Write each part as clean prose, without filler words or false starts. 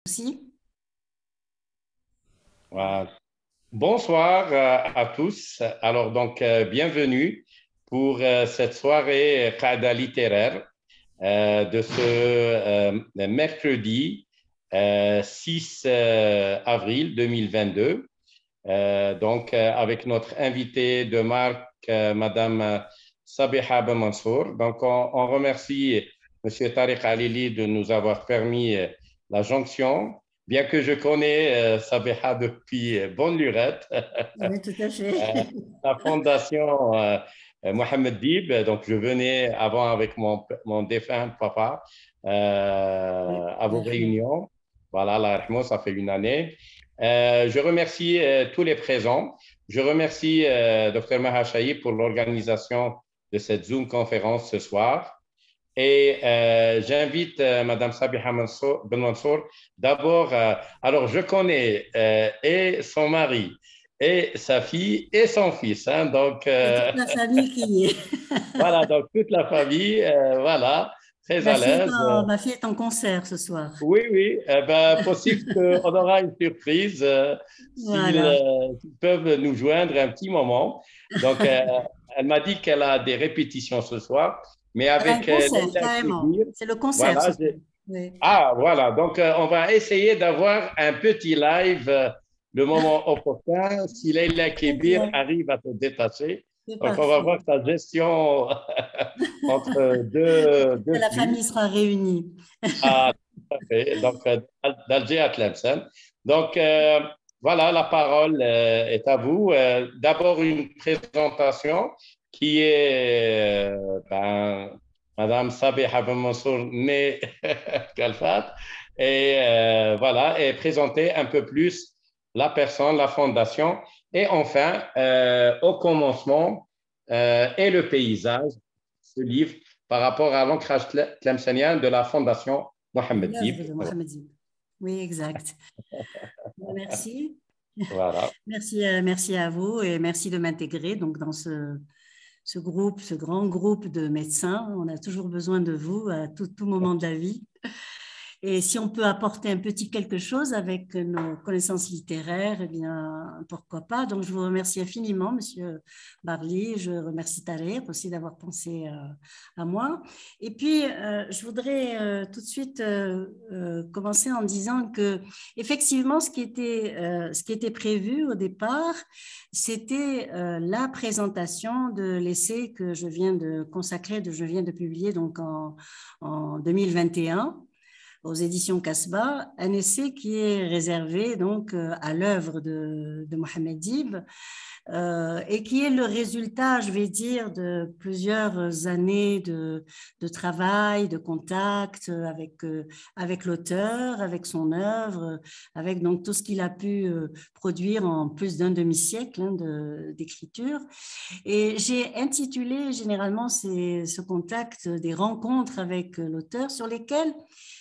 Aussi. Voilà. Bonsoir à tous. Alors donc bienvenue pour cette soirée Qada littéraire de ce mercredi 6 avril 2022. Avec notre invité de marque, Madame Sabiha Ben Mansour. Donc on remercie Monsieur Tariq Alili de nous avoir permis la jonction. Bien que je connais Sabiha depuis bonne lurette, Oui, tout à fait. la fondation Mohamed Dib, donc je venais avant avec mon défunt papa à vos réunions. Voilà, la Rahmo, ça fait une année. Je remercie tous les présents. Je remercie Dr Maha Chahi pour l'organisation de cette Zoom conférence ce soir. Et j'invite Madame Sabiha Ben Mansour. D'abord, alors je connais et son mari, et sa fille, et son fils. Hein, donc, C'est toute la famille qui y est. voilà, donc toute la famille, voilà, très à l'aise. Ma fille est en concert ce soir. Oui, oui, ben, possible qu'on aura une surprise Voilà. s'ils peuvent nous joindre un petit moment. Donc, elle m'a dit qu'elle a des répétitions ce soir, mais Elle a un avec concert, Leila carrément. Kébir, C'est le concert voilà. ce soir. Oui. Ah, voilà. Donc, on va essayer d'avoir un petit live le moment opportun. Si Leila Très Kébir bien. arrive à se détacher, C'est donc on va parfait. voir sa gestion entre deux La flux. famille sera réunie. Ah, tout à fait. Donc, d'Alger à Tlemcen. Donc, voilà, la parole est à vous. D'abord, une présentation qui est Madame Sabiha Ben Mansour, née Kalfat, et voilà, et présenter un peu plus la personne, la fondation, et enfin, au commencement et le paysage, ce livre par rapport à l'ancrage tlemcenien de la fondation Mohamed L'œuvre Dib. de Mohamed Zine. Oui, exact. Merci. Voilà. Merci, merci à vous et merci de m'intégrer donc dans ce groupe, ce grand groupe de médecins. On a toujours besoin de vous à tout moment de la vie. Et si on peut apporter un petit quelque chose avec nos connaissances littéraires, eh bien, pourquoi pas. Donc, je vous remercie infiniment, Monsieur Barly. Je remercie Thaler aussi d'avoir pensé à moi. Et puis, je voudrais tout de suite commencer en disant que, effectivement, ce qui était prévu au départ, c'était la présentation de l'essai que je viens de consacrer, je viens de publier donc en 2021 aux éditions Casbah, un essai qui est réservé donc à l'œuvre de Mohamed Dib et qui est le résultat, je vais dire, de plusieurs années de travail, de contact avec l'auteur, avec son œuvre, avec donc tout ce qu'il a pu produire en plus d'un demi-siècle d'écriture. Et j'ai intitulé généralement ce contact des rencontres avec l'auteur sur lesquelles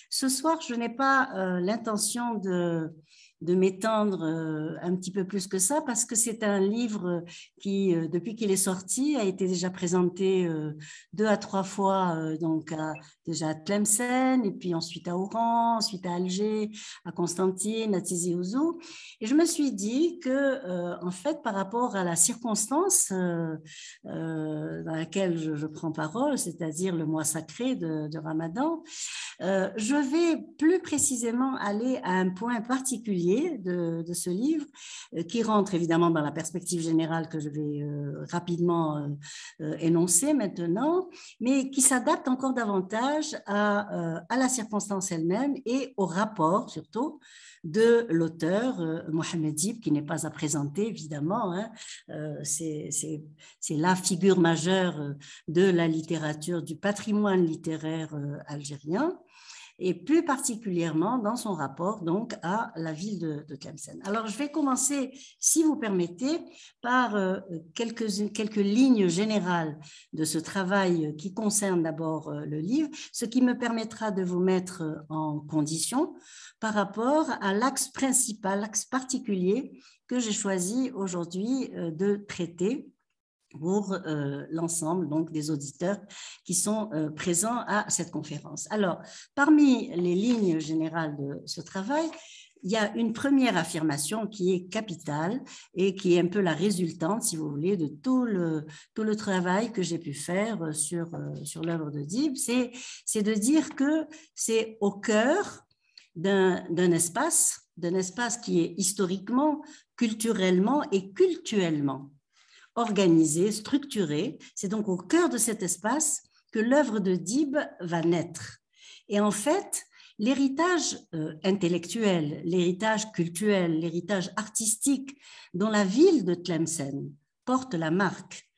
ce soir, je n'ai pas l'intention de m'étendre un petit peu plus que ça parce que c'est un livre qui, depuis qu'il est sorti, a été déjà présenté deux à trois fois déjà à Tlemcen et puis ensuite à Oran, ensuite à Alger, à Constantine, à Tizi Ouzou. Et je me suis dit que, en fait, par rapport à la circonstance dans laquelle je prends parole, c'est-à-dire le mois sacré de Ramadan, je vais plus précisément aller à un point particulier de ce livre qui rentre évidemment dans la perspective générale que je vais rapidement énoncer maintenant, mais qui s'adapte encore davantage à la circonstance elle-même et au rapport surtout de l'auteur Mohamed Dib, qui n'est pas à présenter évidemment. Hein. C'est la figure majeure de la littérature, du patrimoine littéraire algérien et plus particulièrement dans son rapport donc à la ville de Tlemcen. Alors, je vais commencer, si vous permettez, par quelques lignes générales de ce travail qui concerne d'abord le livre, ce qui me permettra de vous mettre en condition par rapport à l'axe principal, l'axe particulier que j'ai choisi aujourd'hui de traiter pour l'ensemble donc des auditeurs qui sont présents à cette conférence. Alors, parmi les lignes générales de ce travail, il y a une première affirmation qui est capitale et qui est un peu la résultante, si vous voulez, de tout le travail que j'ai pu faire sur l'œuvre de Dib, c'est de dire que c'est au cœur d'un espace qui est historiquement, culturellement et cultuellement organisé, structuré. C'est donc au cœur de cet espace que l'œuvre de Dib va naître. Et en fait, l'héritage intellectuel, l'héritage culturel, l'héritage artistique dont la ville de Tlemcen porte la marque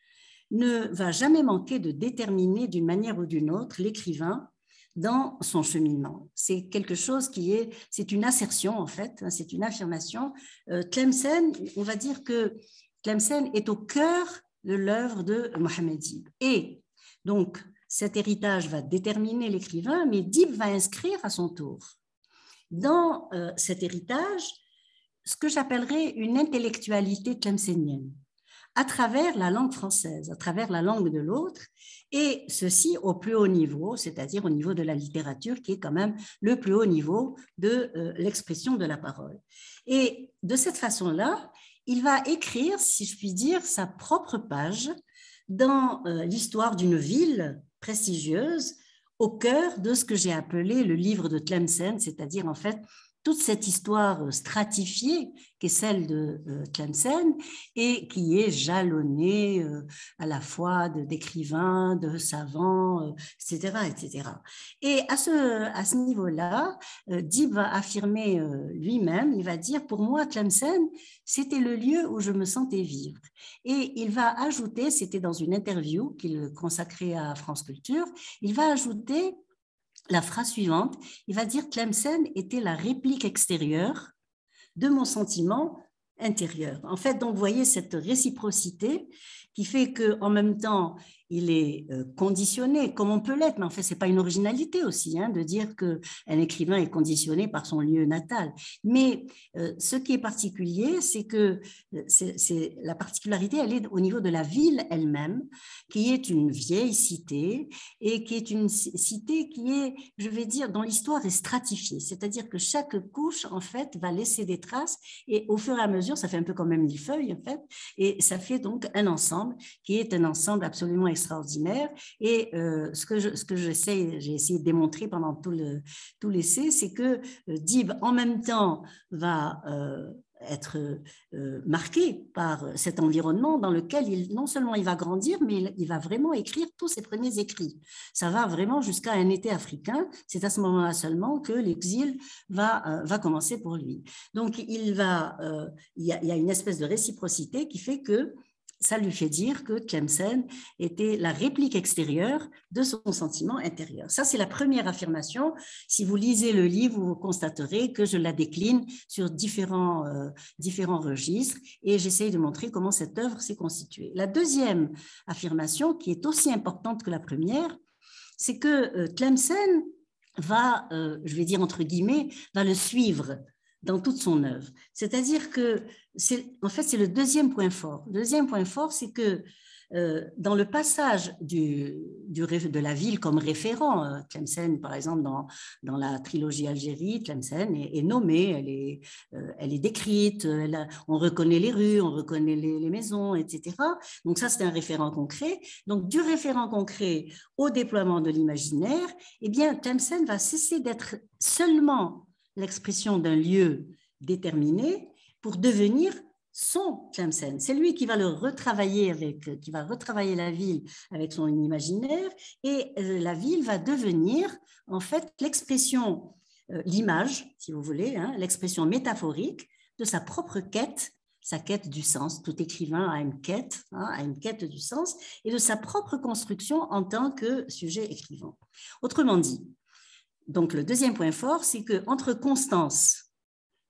ne va jamais manquer de déterminer d'une manière ou d'une autre l'écrivain dans son cheminement. C'est quelque chose c'est une assertion en fait, c'est une affirmation. Tlemcen, on va dire que Tlemcen est au cœur de l'œuvre de Mohamed Dib. Et donc, cet héritage va déterminer l'écrivain, mais Dib va inscrire à son tour dans cet héritage ce que j'appellerais une intellectualité tlemcenienne, à travers la langue française, à travers la langue de l'autre, et ceci au plus haut niveau, c'est-à-dire au niveau de la littérature, qui est quand même le plus haut niveau de l'expression de la parole. Et de cette façon-là, il va écrire, si je puis dire, sa propre page dans l'histoire d'une ville prestigieuse au cœur de ce que j'ai appelé le livre de Tlemcen, c'est-à-dire en fait toute cette histoire stratifiée qui est celle de Tlemcen et qui est jalonnée à la fois d'écrivains, de savants, etc., etc. Et à ce niveau-là, Dib va affirmer lui-même, il va dire, pour moi, Tlemcen, c'était le lieu où je me sentais vivre. Et il va ajouter, c'était dans une interview qu'il consacrait à France Culture, il va ajouter la phrase suivante, il va dire Tlemcen était la réplique extérieure de mon sentiment intérieur. En fait, donc, vous voyez cette réciprocité qui fait qu'en même temps, il est conditionné, comme on peut l'être, mais en fait, ce n'est pas une originalité aussi de dire qu'un écrivain est conditionné par son lieu natal. Mais ce qui est particulier, c'est que la particularité, elle est au niveau de la ville elle-même, qui est une vieille cité et qui est une cité qui est, je vais dire, dont l'histoire est stratifiée. C'est-à-dire que chaque couche, en fait, va laisser des traces et au fur et à mesure, ça fait un peu comme un millefeuille, en fait, et ça fait donc un ensemble qui est un ensemble absolument extraordinaire. Et ce que j'ai essayé de démontrer pendant tout l'essai, c'est que Dib, en même temps, va être marqué par cet environnement dans lequel non seulement il va grandir, mais il va vraiment écrire tous ses premiers écrits. Ça va vraiment jusqu'à un été africain. C'est à ce moment-là seulement que l'exil va commencer pour lui. Donc, il y a une espèce de réciprocité qui fait que ça lui fait dire que Tlemcen était la réplique extérieure de son sentiment intérieur. Ça, c'est la première affirmation. Si vous lisez le livre, vous constaterez que je la décline sur différents registres et j'essaye de montrer comment cette œuvre s'est constituée. La deuxième affirmation, qui est aussi importante que la première, c'est que Tlemcen va, je vais dire entre guillemets, va le suivre dans toute son œuvre. C'est-à-dire que, en fait, c'est le deuxième point fort. Le deuxième point fort, c'est que dans le passage de la ville comme référent, Tlemcen, par exemple, dans la trilogie Algérie, Tlemcen est nommée, elle est décrite, on reconnaît les rues, on reconnaît les maisons, etc. Donc ça, c'est un référent concret. Donc du référent concret au déploiement de l'imaginaire, eh bien, Tlemcen va cesser d'être seulement l'expression d'un lieu déterminé pour devenir son Tlemcen. C'est lui qui va qui va retravailler la ville avec son imaginaire et la ville va devenir en fait l'expression, l'image, si vous voulez, l'expression métaphorique de sa propre quête, sa quête du sens. Tout écrivain a une quête du sens et de sa propre construction en tant que sujet écrivant. Autrement dit, donc le deuxième point fort, c'est qu'entre constance,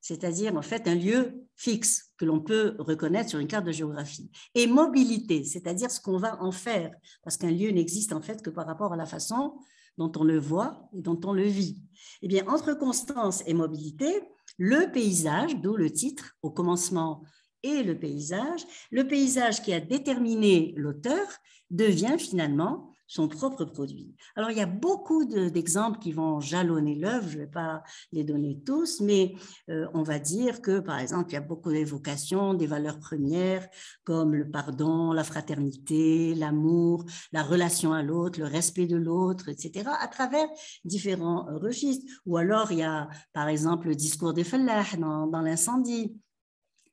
c'est-à-dire en fait un lieu fixe que l'on peut reconnaître sur une carte de géographie, et mobilité, c'est-à-dire ce qu'on va en faire, parce qu'un lieu n'existe en fait que par rapport à la façon dont on le voit et dont on le vit. Eh bien, entre constance et mobilité, le paysage, d'où le titre, au commencement et le paysage qui a déterminé l'auteur devient finalement son propre produit. Alors, il y a beaucoup d'exemples qui vont jalonner l'œuvre, je ne vais pas les donner tous, mais on va dire que, par exemple, il y a beaucoup d'évocations des valeurs premières comme le pardon, la fraternité, l'amour, la relation à l'autre, le respect de l'autre, etc., à travers différents registres. Ou alors, il y a, par exemple, le discours des Fallah dans l'incendie.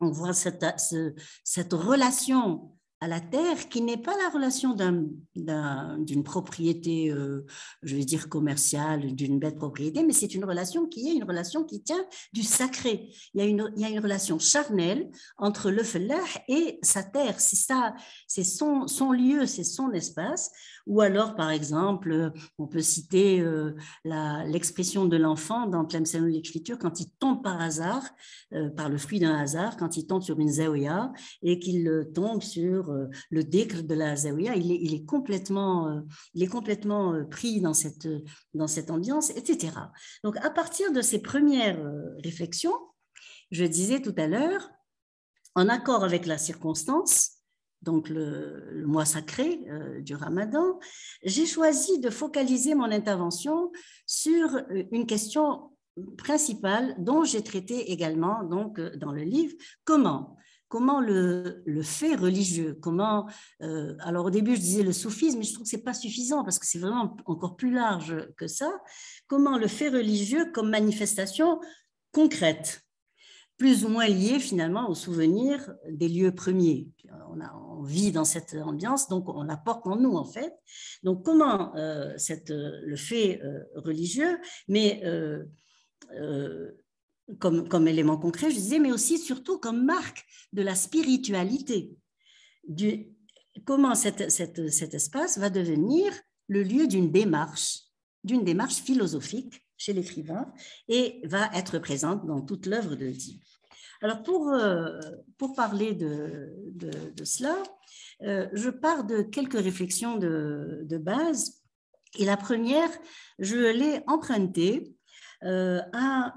On voit cette relation à la terre qui n'est pas la relation d'une propriété, je vais dire commerciale, d'une belle propriété, mais c'est une relation qui tient du sacré. Il y a une relation charnelle entre le fellah et sa terre. C'est ça, c'est son lieu, c'est son espace. Ou alors, par exemple, on peut citer l'expression de l'enfant dans Tlemcen l'écriture quand il tombe par hasard, par le fruit d'un hasard, quand il tombe sur une zaouia et qu'il tombe sur le dhikr de la zaouia, il est complètement pris dans cette ambiance, etc. Donc, à partir de ces premières réflexions, je disais tout à l'heure, en accord avec la circonstance, donc le mois sacré du Ramadan, j'ai choisi de focaliser mon intervention sur une question principale dont j'ai traité également donc, dans le livre, comment le fait religieux, alors au début je disais le soufisme, mais je trouve que ce n'est pas suffisant parce que c'est vraiment encore plus large que ça, comment le fait religieux comme manifestation concrète, plus ou moins lié finalement au souvenir des lieux premiers. On vit dans cette ambiance, donc on la porte en nous en fait. Donc comment le fait religieux, mais comme élément concret, je disais, mais aussi surtout comme marque de la spiritualité. Comment cet espace va devenir le lieu d'une démarche philosophique chez l'écrivain et va être présente dans toute l'œuvre de Dib. Alors, pour parler de cela, je pars de quelques réflexions de base. Et la première, je l'ai empruntée à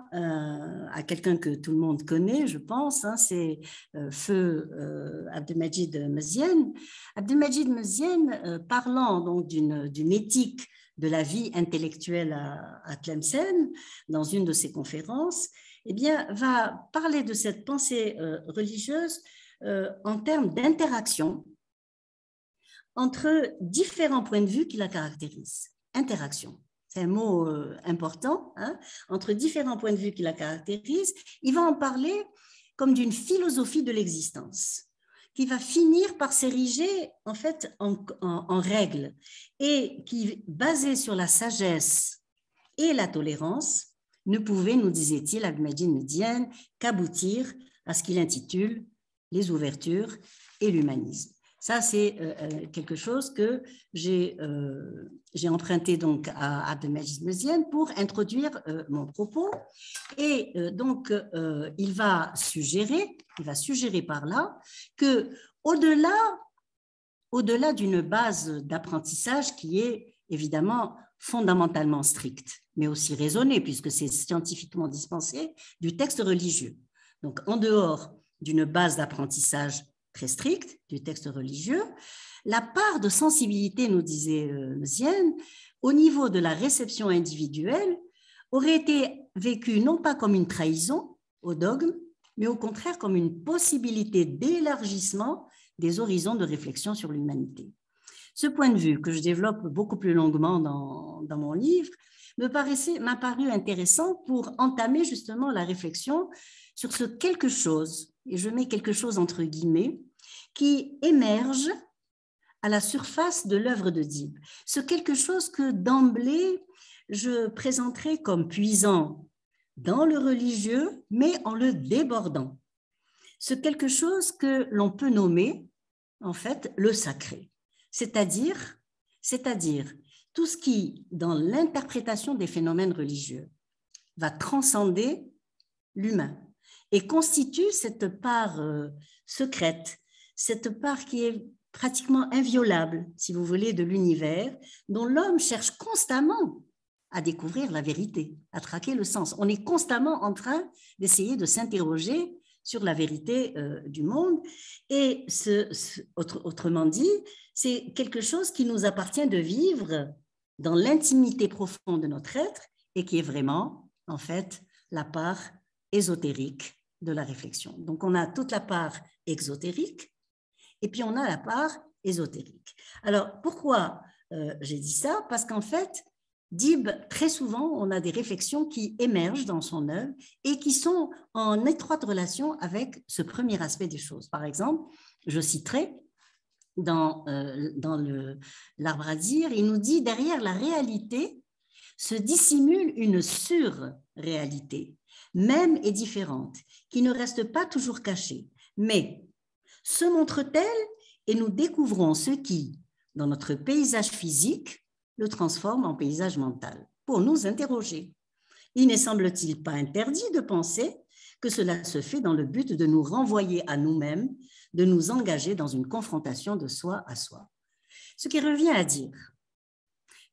quelqu'un que tout le monde connaît, je pense, hein, c'est Feu Abdelmajid Mezien. Abdelmajid Mezien, parlant donc d'une éthique de la vie intellectuelle à Tlemcen, dans une de ses conférences, eh bien, va parler de cette pensée religieuse en termes d'interaction entre différents points de vue qui la caractérisent. Interaction, c'est un mot important, hein, entre différents points de vue qui la caractérisent. Il va en parler comme d'une philosophie de l'existence qui va finir par s'ériger en fait en règle et qui, basée sur la sagesse et la tolérance, ne pouvait, nous disait-il, Abdelmajid Mezien, qu'aboutir à ce qu'il intitule les ouvertures et l'humanisme. Ça, c'est quelque chose que j'ai emprunté donc à Abdelmajid Mezien pour introduire mon propos. Et donc, il va suggérer par là que au-delà d'une base d'apprentissage qui est évidemment fondamentalement stricte, mais aussi raisonnée, puisque c'est scientifiquement dispensé, du texte religieux. Donc, en dehors d'une base d'apprentissage très stricte du texte religieux, la part de sensibilité, nous disait Mezien, au niveau de la réception individuelle, aurait été vécue non pas comme une trahison au dogme, mais au contraire comme une possibilité d'élargissement des horizons de réflexion sur l'humanité. Ce point de vue, que je développe beaucoup plus longuement dans mon livre, m'a paru intéressant pour entamer justement la réflexion sur ce quelque chose, et je mets quelque chose entre guillemets, qui émerge à la surface de l'œuvre de Dib. Ce quelque chose que d'emblée, je présenterai comme puisant dans le religieux, mais en le débordant. Ce quelque chose que l'on peut nommer, en fait, le sacré. C'est-à-dire tout ce qui, dans l'interprétation des phénomènes religieux, va transcender l'humain et constitue cette part secrète, cette part qui est pratiquement inviolable, si vous voulez, de l'univers, dont l'homme cherche constamment à découvrir la vérité, à traquer le sens. On est constamment en train d'essayer de s'interroger sur la vérité du monde. Et autrement dit, c'est quelque chose qui nous appartient de vivre dans l'intimité profonde de notre être et qui est vraiment, en fait, la part ésotérique de la réflexion. Donc, on a toute la part exotérique et puis on a la part ésotérique. Alors, pourquoi j'ai dit ça? Parce qu'en fait, Dib, très souvent, on a des réflexions qui émergent dans son œuvre et qui sont en étroite relation avec ce premier aspect des choses. Par exemple, je citerai dans l'Arbre à dire, il nous dit « Derrière la réalité se dissimule une surréalité, même et différente, qui ne reste pas toujours cachée, mais se montre-t-elle et nous découvrons ce qui, dans notre paysage physique, le transforme en paysage mental, pour nous interroger. Il ne semble-t-il pas interdit de penser que cela se fait dans le but de nous renvoyer à nous-mêmes, de nous engager dans une confrontation de soi à soi. Ce qui revient à dire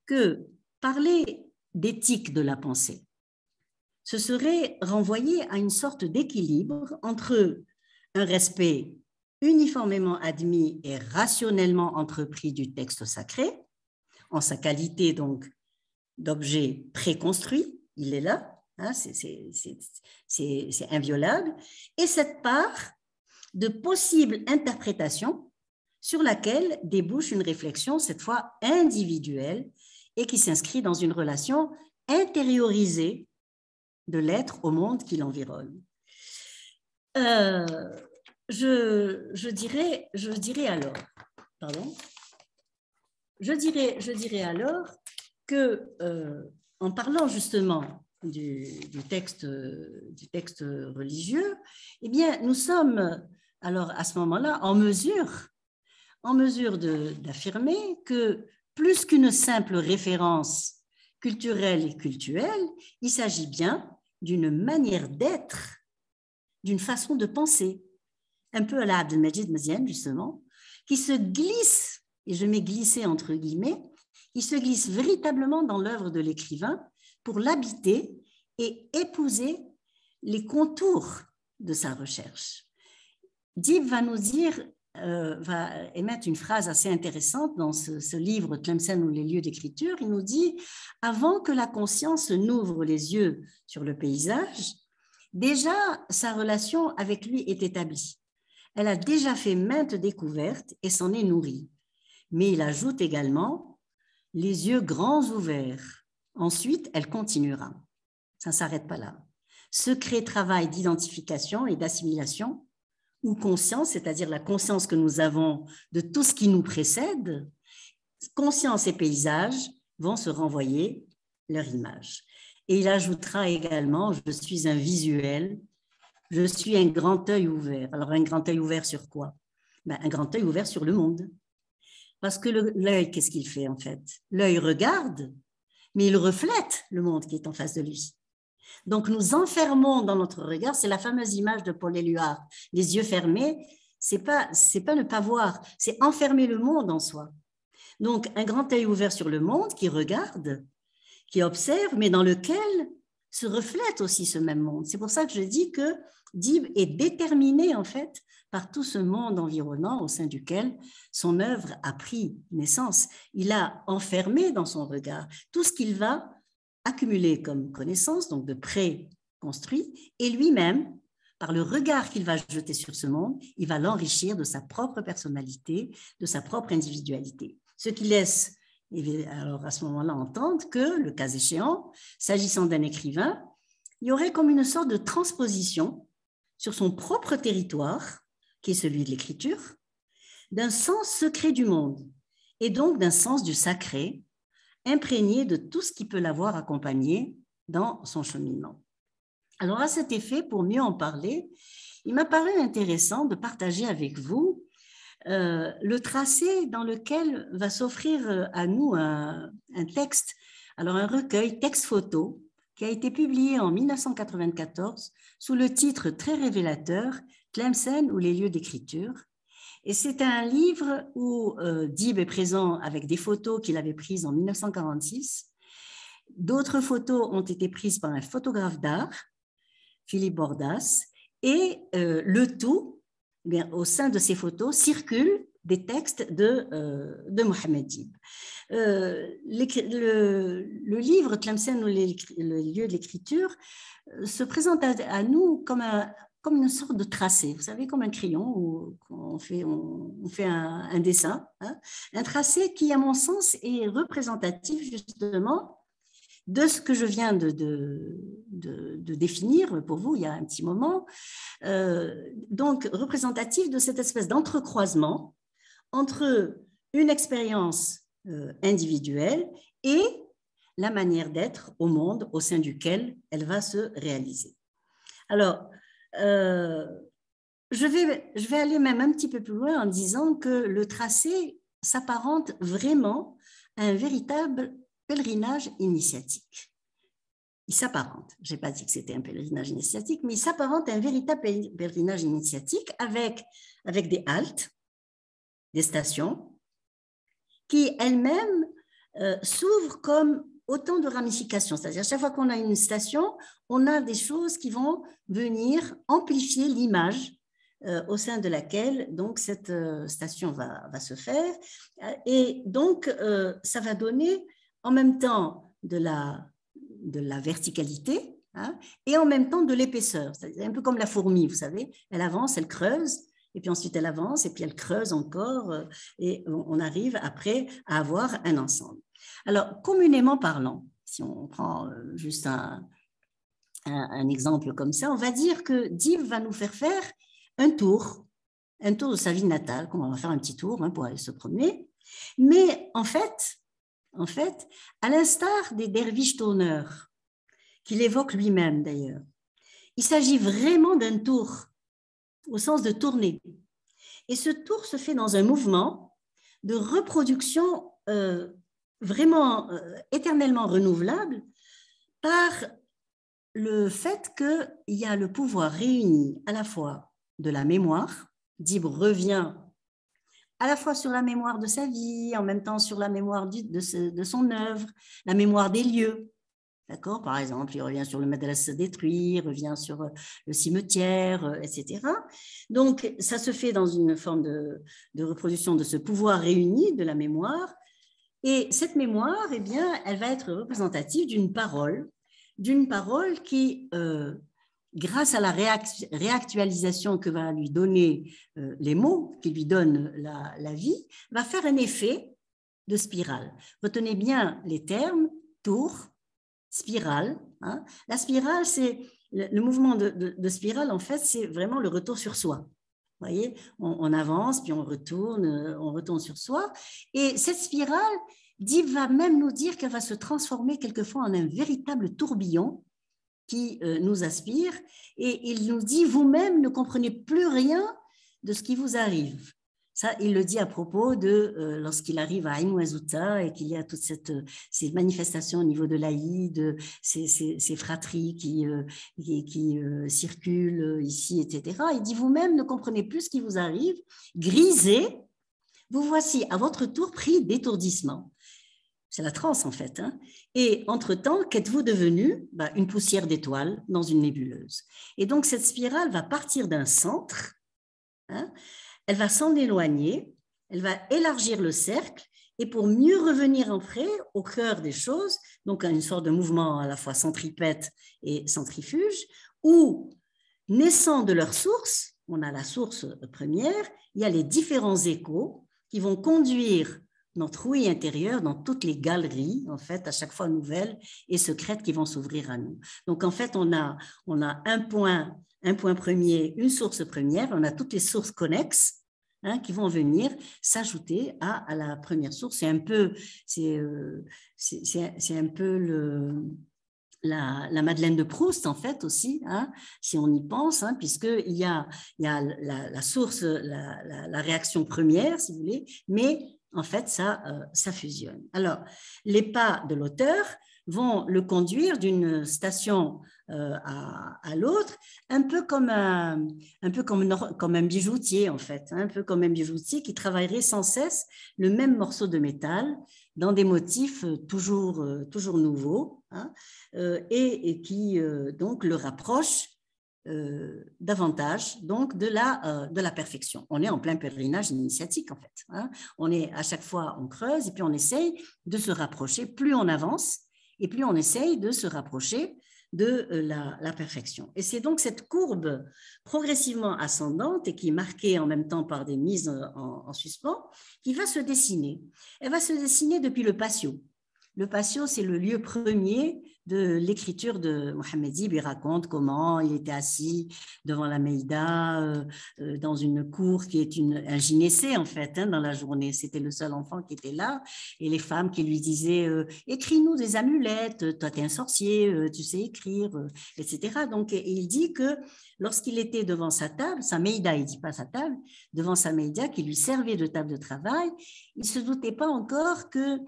que parler d'éthique de la pensée, ce serait renvoyer à une sorte d'équilibre entre un respect uniformément admis et rationnellement entrepris du texte sacré, en sa qualité donc d'objet préconstruit, il est là, hein, c'est inviolable, et cette part de possible interprétation sur laquelle débouche une réflexion, cette fois individuelle, et qui s'inscrit dans une relation intériorisée de l'être au monde qui l'environne. Je dirais alors, pardon, je dirais alors que, en parlant justement du texte religieux, eh bien, nous sommes alors à ce moment-là en mesure d'affirmer que plus qu'une simple référence culturelle et cultuelle, il s'agit bien d'une manière d'être, d'une façon de penser, un peu à la Abdelmajid Maziane, justement, qui se glisse, et je mets glisser entre guillemets, il se glisse véritablement dans l'œuvre de l'écrivain pour l'habiter et épouser les contours de sa recherche. Dib va nous dire, va émettre une phrase assez intéressante dans ce livre Tlemcen ou les lieux d'écriture. Il nous dit « Avant que la conscience n'ouvre les yeux sur le paysage, déjà sa relation avec lui est établie. Elle a déjà fait maintes découvertes et s'en est nourrie. Mais il ajoute également les yeux grands ouverts. Ensuite, elle continuera. Ça ne s'arrête pas là. Secret travail d'identification et d'assimilation ou conscience, c'est-à-dire la conscience que nous avons de tout ce qui nous précède, conscience et paysage vont se renvoyer leur image. Et il ajoutera également, je suis un visuel, je suis un grand œil ouvert. Alors, un grand œil ouvert sur quoi? Ben, un grand œil ouvert sur le monde. Parce que l'œil, qu'est-ce qu'il fait en fait? L'œil regarde, mais il reflète le monde qui est en face de lui. Donc, nous enfermons dans notre regard, c'est la fameuse image de Paul Éluard, les yeux fermés, c'est pas ne pas voir, c'est enfermer le monde en soi. Donc, un grand œil ouvert sur le monde qui regarde, qui observe, mais dans lequel se reflète aussi ce même monde. C'est pour ça que je dis que Dib est déterminé en fait par tout ce monde environnant au sein duquel son œuvre a pris naissance. Il a enfermé dans son regard tout ce qu'il va accumuler comme connaissance, donc de pré-construit, et lui-même, par le regard qu'il va jeter sur ce monde, il va l'enrichir de sa propre personnalité, de sa propre individualité. Ce qui laisse alors à ce moment-là entendre que, le cas échéant, s'agissant d'un écrivain, il y aurait comme une sorte de transposition sur son propre territoire, qui est celui de l'écriture, d'un sens secret du monde, et donc d'un sens du sacré, imprégné de tout ce qui peut l'avoir accompagné dans son cheminement. Alors à cet effet, pour mieux en parler, il m'a paru intéressant de partager avec vous le tracé dans lequel va s'offrir à nous un texte, alors un recueil, texte photo, qui a été publié en 1994 sous le titre très révélateur « Tlemcen ou les lieux d'écriture ». Et c'est un livre où Dib est présent avec des photos qu'il avait prises en 1946. D'autres photos ont été prises par un photographe d'art, Philippe Bordas, Et le tout, eh bien, au sein de ces photos, circulent des textes de Mohammed Dib. Le livre Tlemcen ou le lieu de l'écriture se présente à nous comme une sorte de tracé, vous savez, comme un crayon où on fait un dessin, hein, un tracé qui, à mon sens, est représentatif justement de ce que je viens de définir pour vous il y a un petit moment, donc représentatif de cette espèce d'entrecroisement entre une expérience individuelle et la manière d'être au monde au sein duquel elle va se réaliser. Alors, je vais aller même un petit peu plus loin en disant que le tracé s'apparente vraiment à un véritable pèlerinage initiatique. Il s'apparente, je n'ai pas dit que c'était un pèlerinage initiatique, mais il s'apparente à un véritable pèlerinage initiatique avec des haltes, des stations, qui elles-mêmes s'ouvrent comme autant de ramifications. C'est-à-dire, à chaque fois qu'on a une station, on a des choses qui vont venir amplifier l'image au sein de laquelle donc, cette station va se faire. Et donc, ça va donner en même temps de la verticalité, hein, et en même temps de l'épaisseur. C'est un peu comme la fourmi, vous savez, elle avance, elle creuse, et puis ensuite elle avance, et puis elle creuse encore, et on arrive après à avoir un ensemble. Alors, communément parlant, si on prend juste un exemple comme ça, on va dire que Dib va nous faire un tour de sa ville natale, qu'on va faire un petit tour, hein, pour aller se promener, mais en fait, à l'instar des derviches tourneurs, qu'il évoque lui-même d'ailleurs, il s'agit vraiment d'un tour, au sens de tourner. Et ce tour se fait dans un mouvement de reproduction vraiment éternellement renouvelable par le fait qu'il y a le pouvoir réuni à la fois de la mémoire, Dib revient à la fois sur la mémoire de sa vie, en même temps sur la mémoire de son œuvre, la mémoire des lieux. D'accord ? Par exemple, il revient sur le madrasa détruit, il revient sur le cimetière, etc. Donc, ça se fait dans une forme de reproduction de ce pouvoir réuni de la mémoire. Et cette mémoire, eh bien, elle va être représentative d'une parole qui, grâce à la réactualisation que va lui donner les mots, qui lui donnent la vie, va faire un effet de spirale. Retenez bien les termes, tour, spirale. Hein. La spirale, c'est le mouvement de spirale, en fait, c'est vraiment le retour sur soi. Vous voyez, on avance, puis on retourne sur soi. Et cette spirale, Dib va même nous dire qu'elle va se transformer quelquefois en un véritable tourbillon qui nous aspire. Et il nous dit, vous-même ne comprenez plus rien de ce qui vous arrive. Ça, il le dit à propos de lorsqu'il arrive à Ain Ouazouta et qu'il y a toutes ces manifestations au niveau de l'Aïd, ces fratries qui circulent ici, etc. Il dit, vous-même ne comprenez plus ce qui vous arrive, grisé, vous voici à votre tour pris d'étourdissement. C'est la transe en fait. Hein. Et entre-temps, qu'êtes-vous devenu ? Une poussière d'étoiles dans une nébuleuse. Et donc cette spirale va partir d'un centre, hein, elle va s'en éloigner, elle va élargir le cercle, et pour mieux revenir après au cœur des choses, donc à une sorte de mouvement à la fois centripète et centrifuge, où, naissant de leur source, on a la source première, il y a les différents échos qui vont conduire notre ouïe intérieure dans toutes les galeries, en fait, à chaque fois nouvelles et secrètes qui vont s'ouvrir à nous. Donc, en fait, on a un point premier, une source première, on a toutes les sources connexes, hein, qui vont venir s'ajouter à la première source. C'est un peu la Madeleine de Proust, en fait, aussi, hein, si on y pense, hein, puisqu'il y a la source, la réaction première, si vous voulez, mais en fait, ça fusionne. Alors, les pas de l'auteur vont le conduire d'une station à l'autre, un peu comme un bijoutier, en fait, hein, un peu comme un bijoutier qui travaillerait sans cesse le même morceau de métal dans des motifs toujours nouveaux, hein, et qui donc le rapproche davantage donc de la perfection. On est en plein pèlerinage initiatique en fait. Hein. On est à chaque fois, on creuse et puis on essaye de se rapprocher. Plus on avance et plus on essaye de se rapprocher de la perfection. Et c'est donc cette courbe progressivement ascendante et qui est marquée en même temps par des mises en suspens qui va se dessiner. Elle va se dessiner depuis le patio. Le patio, c'est le lieu premier de l'écriture de Mohammed Dib. Il raconte comment il était assis devant la Meïda, dans une cour qui est un gynécée en fait, hein, dans la journée. C'était le seul enfant qui était là. Et les femmes qui lui disaient écris-nous des amulettes, toi tu es un sorcier, tu sais écrire, etc. Donc il dit que lorsqu'il était devant sa table, sa Meïda, il ne dit pas sa table, devant sa Meïda qui lui servait de table de travail, il ne se doutait pas encore que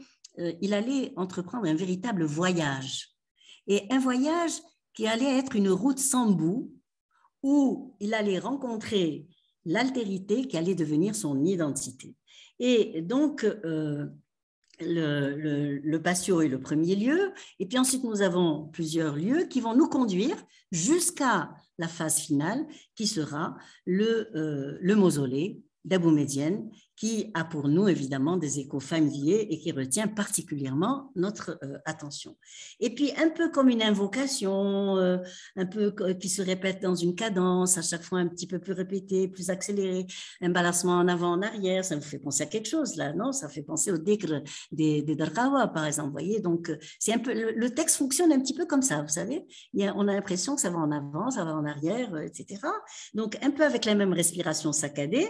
il allait entreprendre un véritable voyage. Et un voyage qui allait être une route sans bout, où il allait rencontrer l'altérité qui allait devenir son identité. Et donc, le patio est le premier lieu, et puis ensuite nous avons plusieurs lieux qui vont nous conduire jusqu'à la phase finale, qui sera le mausolée d'Abou Médienne, qui a pour nous évidemment des échos familiers et qui retient particulièrement notre attention. Et puis un peu comme une invocation, un peu qui se répète dans une cadence, à chaque fois un petit peu plus répétée, plus accélérée, un balancement en avant, en arrière, ça vous fait penser à quelque chose là, non? Ça fait penser au dhikr des Darqawa par exemple, vous voyez, donc c'est un peu, le texte fonctionne un petit peu comme ça, vous savez, on a l'impression que ça va en avant, ça va en arrière, etc. Donc un peu avec la même respiration saccadée,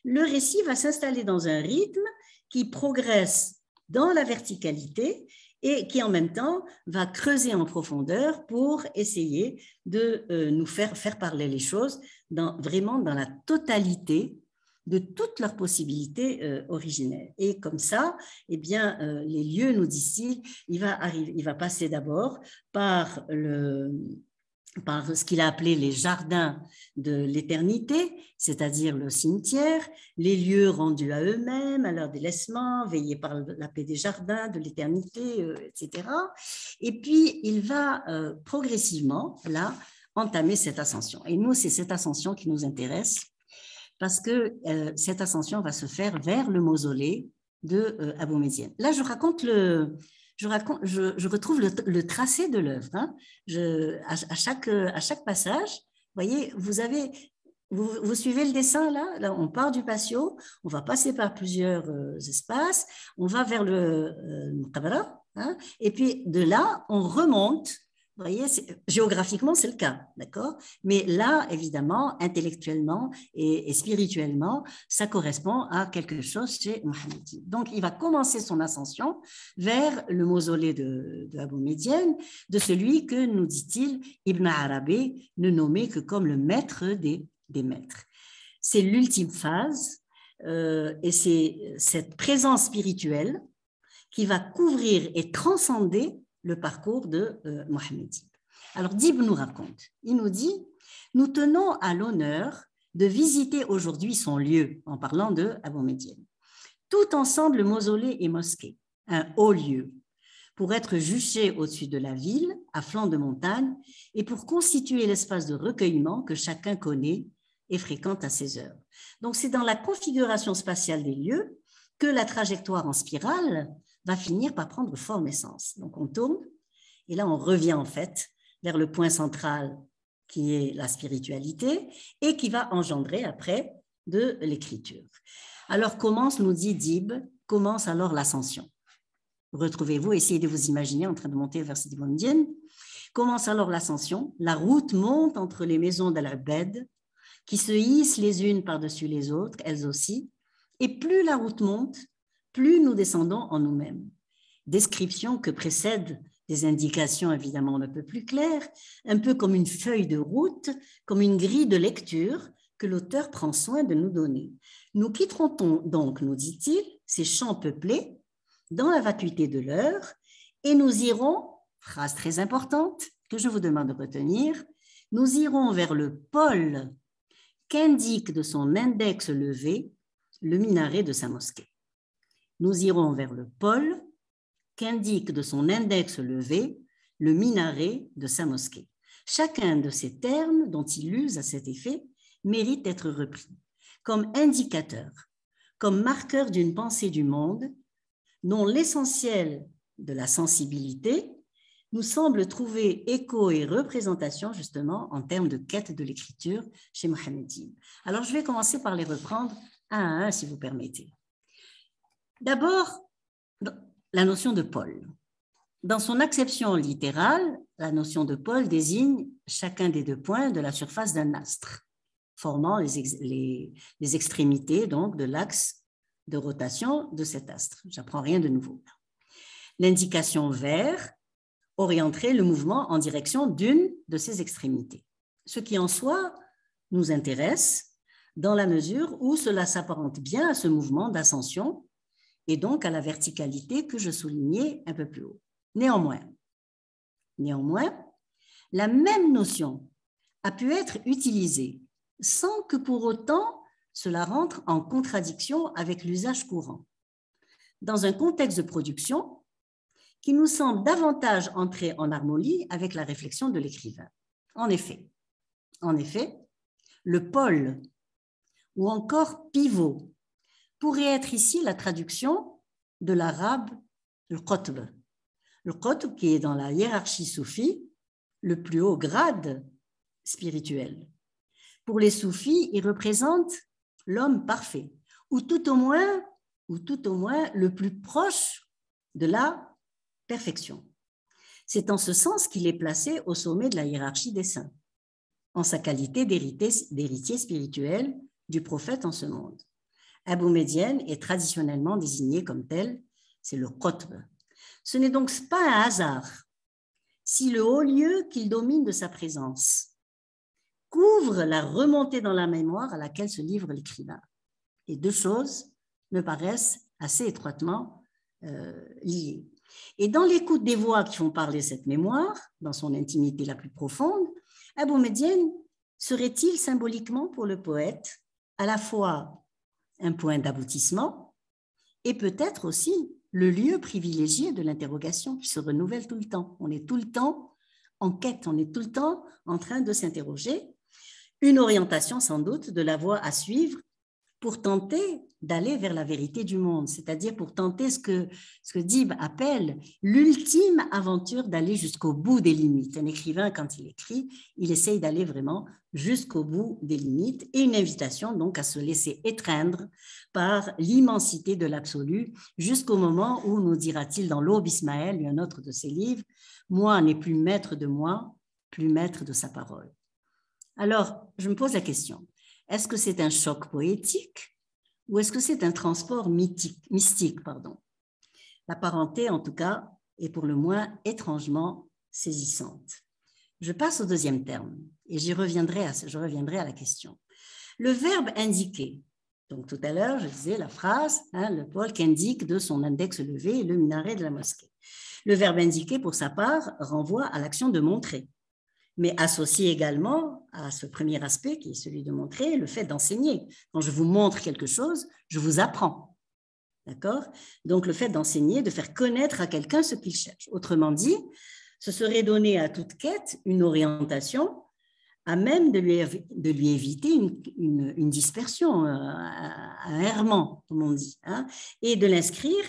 le récit va s'installer dans un rythme qui progresse dans la verticalité et qui en même temps va creuser en profondeur pour essayer de nous faire parler les choses vraiment dans la totalité de toutes leurs possibilités originelles. Et comme ça, eh bien, les lieux, nous dit-il, il va passer d'abord par ce qu'il a appelé les jardins de l'éternité, c'est-à-dire le cimetière, les lieux rendus à eux-mêmes, à leur délaissement, veillés par la paix des jardins, de l'éternité, etc. Et puis, il va progressivement, là, entamer cette ascension. Et nous, c'est cette ascension qui nous intéresse, parce que cette ascension va se faire vers le mausolée de Abou Médienne. Là, je retrouve le tracé de l'œuvre. Hein. À chaque passage, vous voyez, vous suivez le dessin là, on part du patio, on va passer par plusieurs espaces, on va vers le Muqabara, hein, et puis de là, on remonte. Vous voyez, géographiquement, c'est le cas, d'accord? Mais là, évidemment, intellectuellement et spirituellement, ça correspond à quelque chose chez Mohammed. Donc, il va commencer son ascension vers le mausolée de Abou Médienne, de celui que, nous dit-il, Ibn Arabi ne nommait que comme le maître des maîtres. C'est l'ultime phase et c'est cette présence spirituelle qui va couvrir et transcender le parcours de Mohammed Dib. Alors, Dib nous raconte, il nous dit, nous tenons à l'honneur de visiter aujourd'hui son lieu, en parlant de Abou Médienne. Tout ensemble, le mausolée et mosquée, un haut lieu, pour être juché au-dessus de la ville, à flanc de montagne, et pour constituer l'espace de recueillement que chacun connaît et fréquente à ses heures. Donc, c'est dans la configuration spatiale des lieux que la trajectoire en spirale va finir par prendre forme et sens. Donc, on tourne, et là, on revient en fait vers le point central qui est la spiritualité et qui va engendrer après de l'écriture. Alors, nous dit Dib, commence alors l'ascension. Retrouvez-vous, essayez de vous imaginer en train de monter vers Sidi Bou Médienne. Commence alors l'ascension. La route monte entre les maisons d'Al-Abed qui se hissent les unes par-dessus les autres, elles aussi. Et plus la route monte, plus nous descendons en nous-mêmes. Description que précède des indications évidemment un peu plus claires, un peu comme une feuille de route, comme une grille de lecture que l'auteur prend soin de nous donner. Nous quitterons donc, nous dit-il, ces champs peuplés dans la vacuité de l'heure et nous irons, phrase très importante que je vous demande de retenir, nous irons vers le pôle qu'indique de son index levé le minaret de sa mosquée. Nous irons vers le pôle qu'indique de son index levé le minaret de sa mosquée. Chacun de ces termes dont il use à cet effet mérite d'être repris comme indicateur, comme marqueur d'une pensée du monde dont l'essentiel de la sensibilité nous semble trouver écho et représentation justement en termes de quête de l'écriture chez Mohammed Dib. Alors je vais commencer par les reprendre un à un si vous permettez. D'abord, la notion de pôle. Dans son acception littérale, la notion de pôle désigne chacun des deux points de la surface d'un astre, formant les extrémités donc de l'axe de rotation de cet astre. J'apprends rien de nouveau. L'indication vert orienterait le mouvement en direction d'une de ces extrémités, ce qui en soi nous intéresse dans la mesure où cela s'apparente bien à ce mouvement d'ascension et donc à la verticalité que je soulignais un peu plus haut. Néanmoins, la même notion a pu être utilisée sans que pour autant cela rentre en contradiction avec l'usage courant, dans un contexte de production qui nous semble davantage entrer en harmonie avec la réflexion de l'écrivain. En effet, le pôle ou encore pivot pourrait être ici la traduction de l'arabe le qutb. Le qutb qui est dans la hiérarchie soufie le plus haut grade spirituel. Pour les soufis, il représente l'homme parfait, ou tout au moins le plus proche de la perfection. C'est en ce sens qu'il est placé au sommet de la hiérarchie des saints, en sa qualité d'héritier spirituel du prophète en ce monde. Abou Médiane est traditionnellement désigné comme tel, c'est le qutb. Ce n'est donc pas un hasard si le haut lieu qu'il domine de sa présence couvre la remontée dans la mémoire à laquelle se livre l'écrivain. Et deux choses me paraissent assez étroitement liées. Et dans l'écoute des voix qui font parler cette mémoire, dans son intimité la plus profonde, Abou Médiane serait-il symboliquement pour le poète à la fois un point d'aboutissement et peut-être aussi le lieu privilégié de l'interrogation qui se renouvelle tout le temps. On est tout le temps en quête, on est tout le temps en train de s'interroger. Une orientation sans doute de la voie à suivre pour tenter d'aller vers la vérité du monde, c'est-à-dire pour tenter ce que Dib appelle l'ultime aventure d'aller jusqu'au bout des limites. Un écrivain, quand il écrit, il essaye d'aller vraiment jusqu'au bout des limites et une invitation donc à se laisser étreindre par l'immensité de l'absolu jusqu'au moment où, nous dira-t-il dans l'Aube Ismaël, un autre de ses livres, « Moi n'est plus maître de moi, plus maître de sa parole ». Alors, je me pose la question, est-ce que c'est un choc poétique ou est-ce que c'est un transport mystique, La parenté, en tout cas, est pour le moins étrangement saisissante. Je passe au deuxième terme et je reviendrai à la question. Le verbe indiquer, donc tout à l'heure, je disais la phrase, le pôle qu'indique de son index levé le minaret de la mosquée. Le verbe indiquer, pour sa part, renvoie à l'action de montrer, mais associé également à ce premier aspect qui est celui de montrer, le fait d'enseigner. Quand je vous montre quelque chose, je vous apprends. D'accord ? Donc, le fait d'enseigner, de faire connaître à quelqu'un ce qu'il cherche. Autrement dit, ce serait donner à toute quête une orientation à même de lui éviter une dispersion, un errement, comme on dit, et de l'inscrire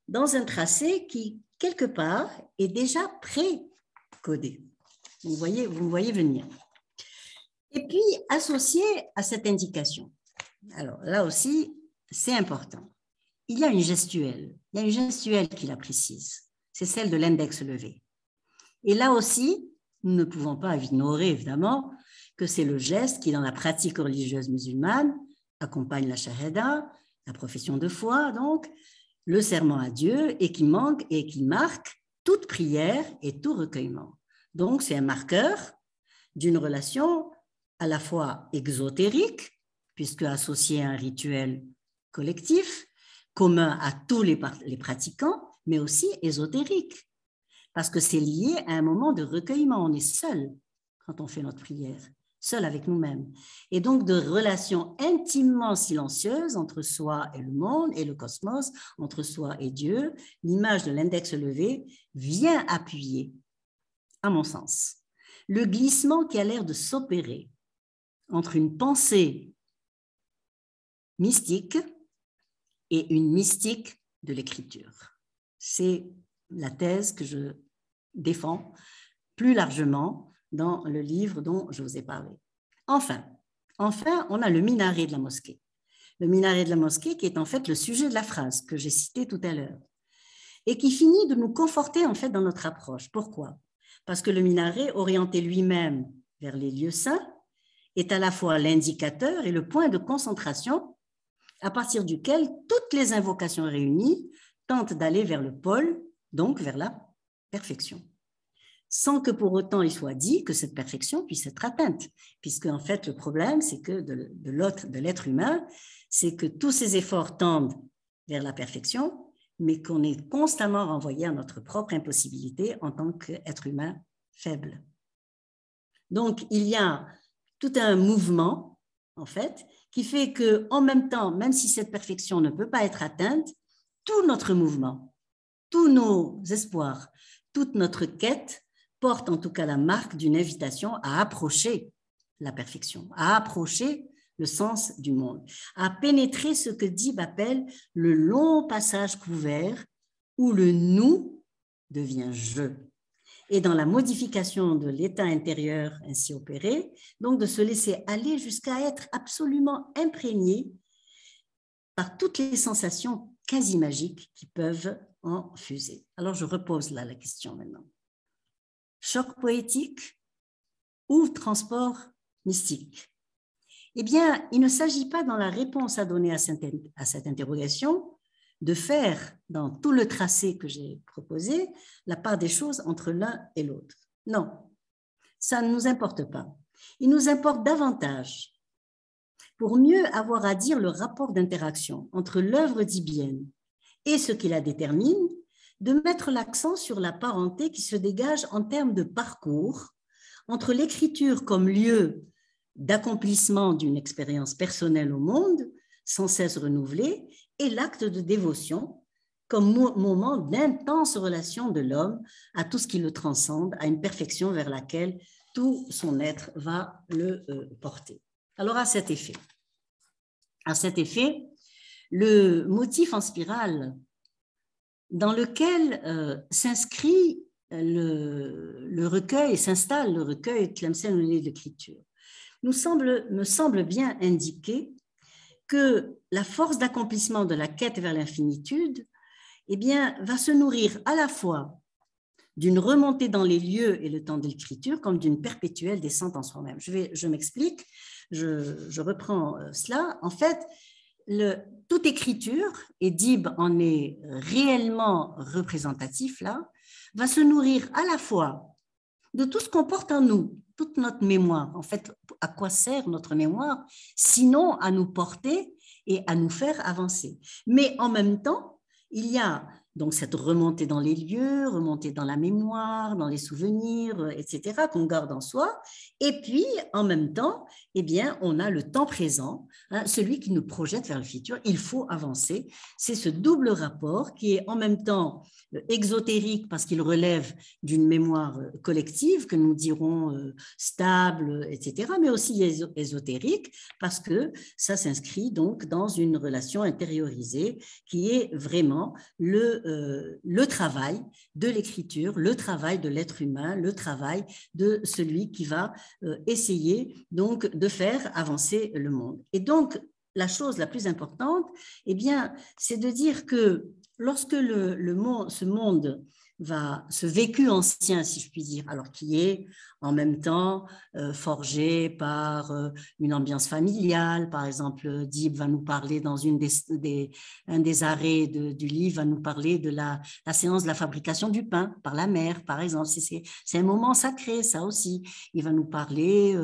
dans un tracé qui, quelque part, est déjà pré-codé. Vous me voyez venir. Et puis, associé à cette indication, alors là aussi, c'est important. Il y a une gestuelle qui la précise, c'est celle de l'index levé. Et là aussi, nous ne pouvons pas ignorer, évidemment, que c'est le geste qui, dans la pratique religieuse musulmane, accompagne la shahada, la profession de foi, donc, le serment à Dieu, et qui marque toute prière et tout recueillement. Donc, c'est un marqueur d'une relation à la fois exotérique, puisque associé à un rituel collectif, commun à tous les pratiquants, mais aussi ésotérique, parce que c'est lié à un moment de recueillement. On est seul quand on fait notre prière, seul avec nous-mêmes. Et donc, de relations intimement silencieuses entre soi et le monde et le cosmos, entre soi et Dieu, l'image de l'index levé vient appuyer, à mon sens, le glissement qui a l'air de s'opérer entre une pensée mystique et une mystique de l'écriture. C'est la thèse que je défends plus largement dans le livre dont je vous ai parlé. Enfin, on a le minaret de la mosquée. Le minaret de la mosquée qui est en fait le sujet de la phrase que j'ai citée tout à l'heure et qui finit de nous conforter en fait dans notre approche. Pourquoi? Parce que le minaret, orienté lui-même vers les lieux saints, est à la fois l'indicateur et le point de concentration à partir duquel toutes les invocations réunies tentent d'aller vers le pôle, donc vers la perfection, sans que pour autant il soit dit que cette perfection puisse être atteinte, puisque en fait le problème c'est que de l'être humain, c'est que tous ces efforts tendent vers la perfection, mais qu'on est constamment renvoyé à notre propre impossibilité en tant qu'être humain faible. Donc il y a tout un mouvement en fait qui fait que en même temps, même si cette perfection ne peut pas être atteinte, tout notre mouvement, tous nos espoirs, toute notre quête porte en tout cas la marque d'une invitation à approcher la perfection, à approcher le sens du monde, à pénétrer ce que Dib appelle le long passage couvert où le nous devient je. Et dans la modification de l'état intérieur ainsi opéré, donc de se laisser aller jusqu'à être absolument imprégné par toutes les sensations quasi magiques qui peuvent en fuser. Alors je repose là la question maintenant. Choc poétique ou transport mystique? Eh bien, il ne s'agit pas dans la réponse à donner à cette interrogation de faire dans tout le tracé que j'ai proposé la part des choses entre l'un et l'autre. Non, ça ne nous importe pas. Il nous importe davantage, pour mieux avoir à dire le rapport d'interaction entre l'œuvre dibienne et ce qui la détermine, de mettre l'accent sur la parenté qui se dégage en termes de parcours entre l'écriture comme lieu d'accomplissement d'une expérience personnelle au monde, sans cesse renouvelée, et l'acte de dévotion comme moment d'intense relation de l'homme à tout ce qui le transcende, à une perfection vers laquelle tout son être va le porter. Alors à cet effet, le motif en spirale dans lequel s'inscrit le recueil et s'installe le recueil Tlemcen Oulé de l'écriture me semble bien indiquer que la force d'accomplissement de la quête vers l'infinitude eh bien, va se nourrir à la fois d'une remontée dans les lieux et le temps de l'écriture comme d'une perpétuelle descente en soi-même. Je m'explique, je reprends cela. En fait, toute écriture, et Dib en est réellement représentatif là, va se nourrir à la fois de tout ce qu'on porte en nous, toute notre mémoire. En fait, à quoi sert notre mémoire? Sinon à nous porter et à nous faire avancer. Mais en même temps, il y a donc cette remontée dans les lieux, remontée dans la mémoire, dans les souvenirs, etc., qu'on garde en soi. Et puis, en même temps, eh bien, on a le temps présent, hein, celui qui nous projette vers le futur. Il faut avancer. C'est ce double rapport qui est en même temps exotérique parce qu'il relève d'une mémoire collective que nous dirons stable, etc., mais aussi ésotérique parce que ça s'inscrit donc dans une relation intériorisée qui est vraiment le travail de l'écriture, le travail de l'être humain, le travail de celui qui va essayer donc de faire avancer le monde. Et donc, la chose la plus importante, eh bien, c'est de dire que lorsque ce monde ce vécu ancien, si je puis dire, alors qui est en même temps forgé par une ambiance familiale. Par exemple, Dib va nous parler dans un des arrêts du livre, va nous parler de la séance de la fabrication du pain par la mère, par exemple. C'est un moment sacré, ça aussi. Il va nous parler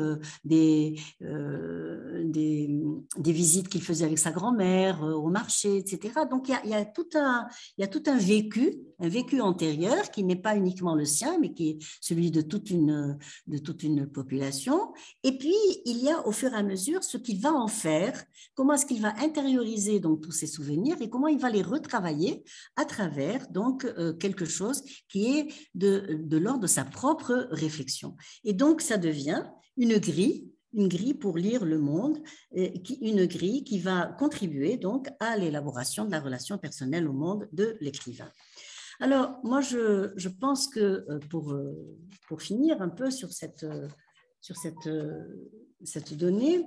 des visites qu'il faisait avec sa grand-mère au marché, etc. Donc, il y a tout un vécu antérieur qui n'est pas uniquement le sien, mais qui est celui de toute une population. Et puis, il y a au fur et à mesure ce qu'il va en faire, comment est-ce qu'il va intérioriser donc tous ces souvenirs et comment il va les retravailler à travers donc quelque chose qui est de l'ordre de sa propre réflexion. Et donc, ça devient une grille pour lire le monde, une grille qui va contribuer donc à l'élaboration de la relation personnelle au monde de l'écrivain. Alors, moi, je pense que pour finir un peu sur cette donnée,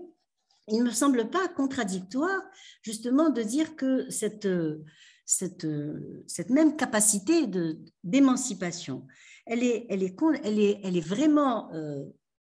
il ne me semble pas contradictoire justement de dire que cette même capacité d'émancipation, elle est vraiment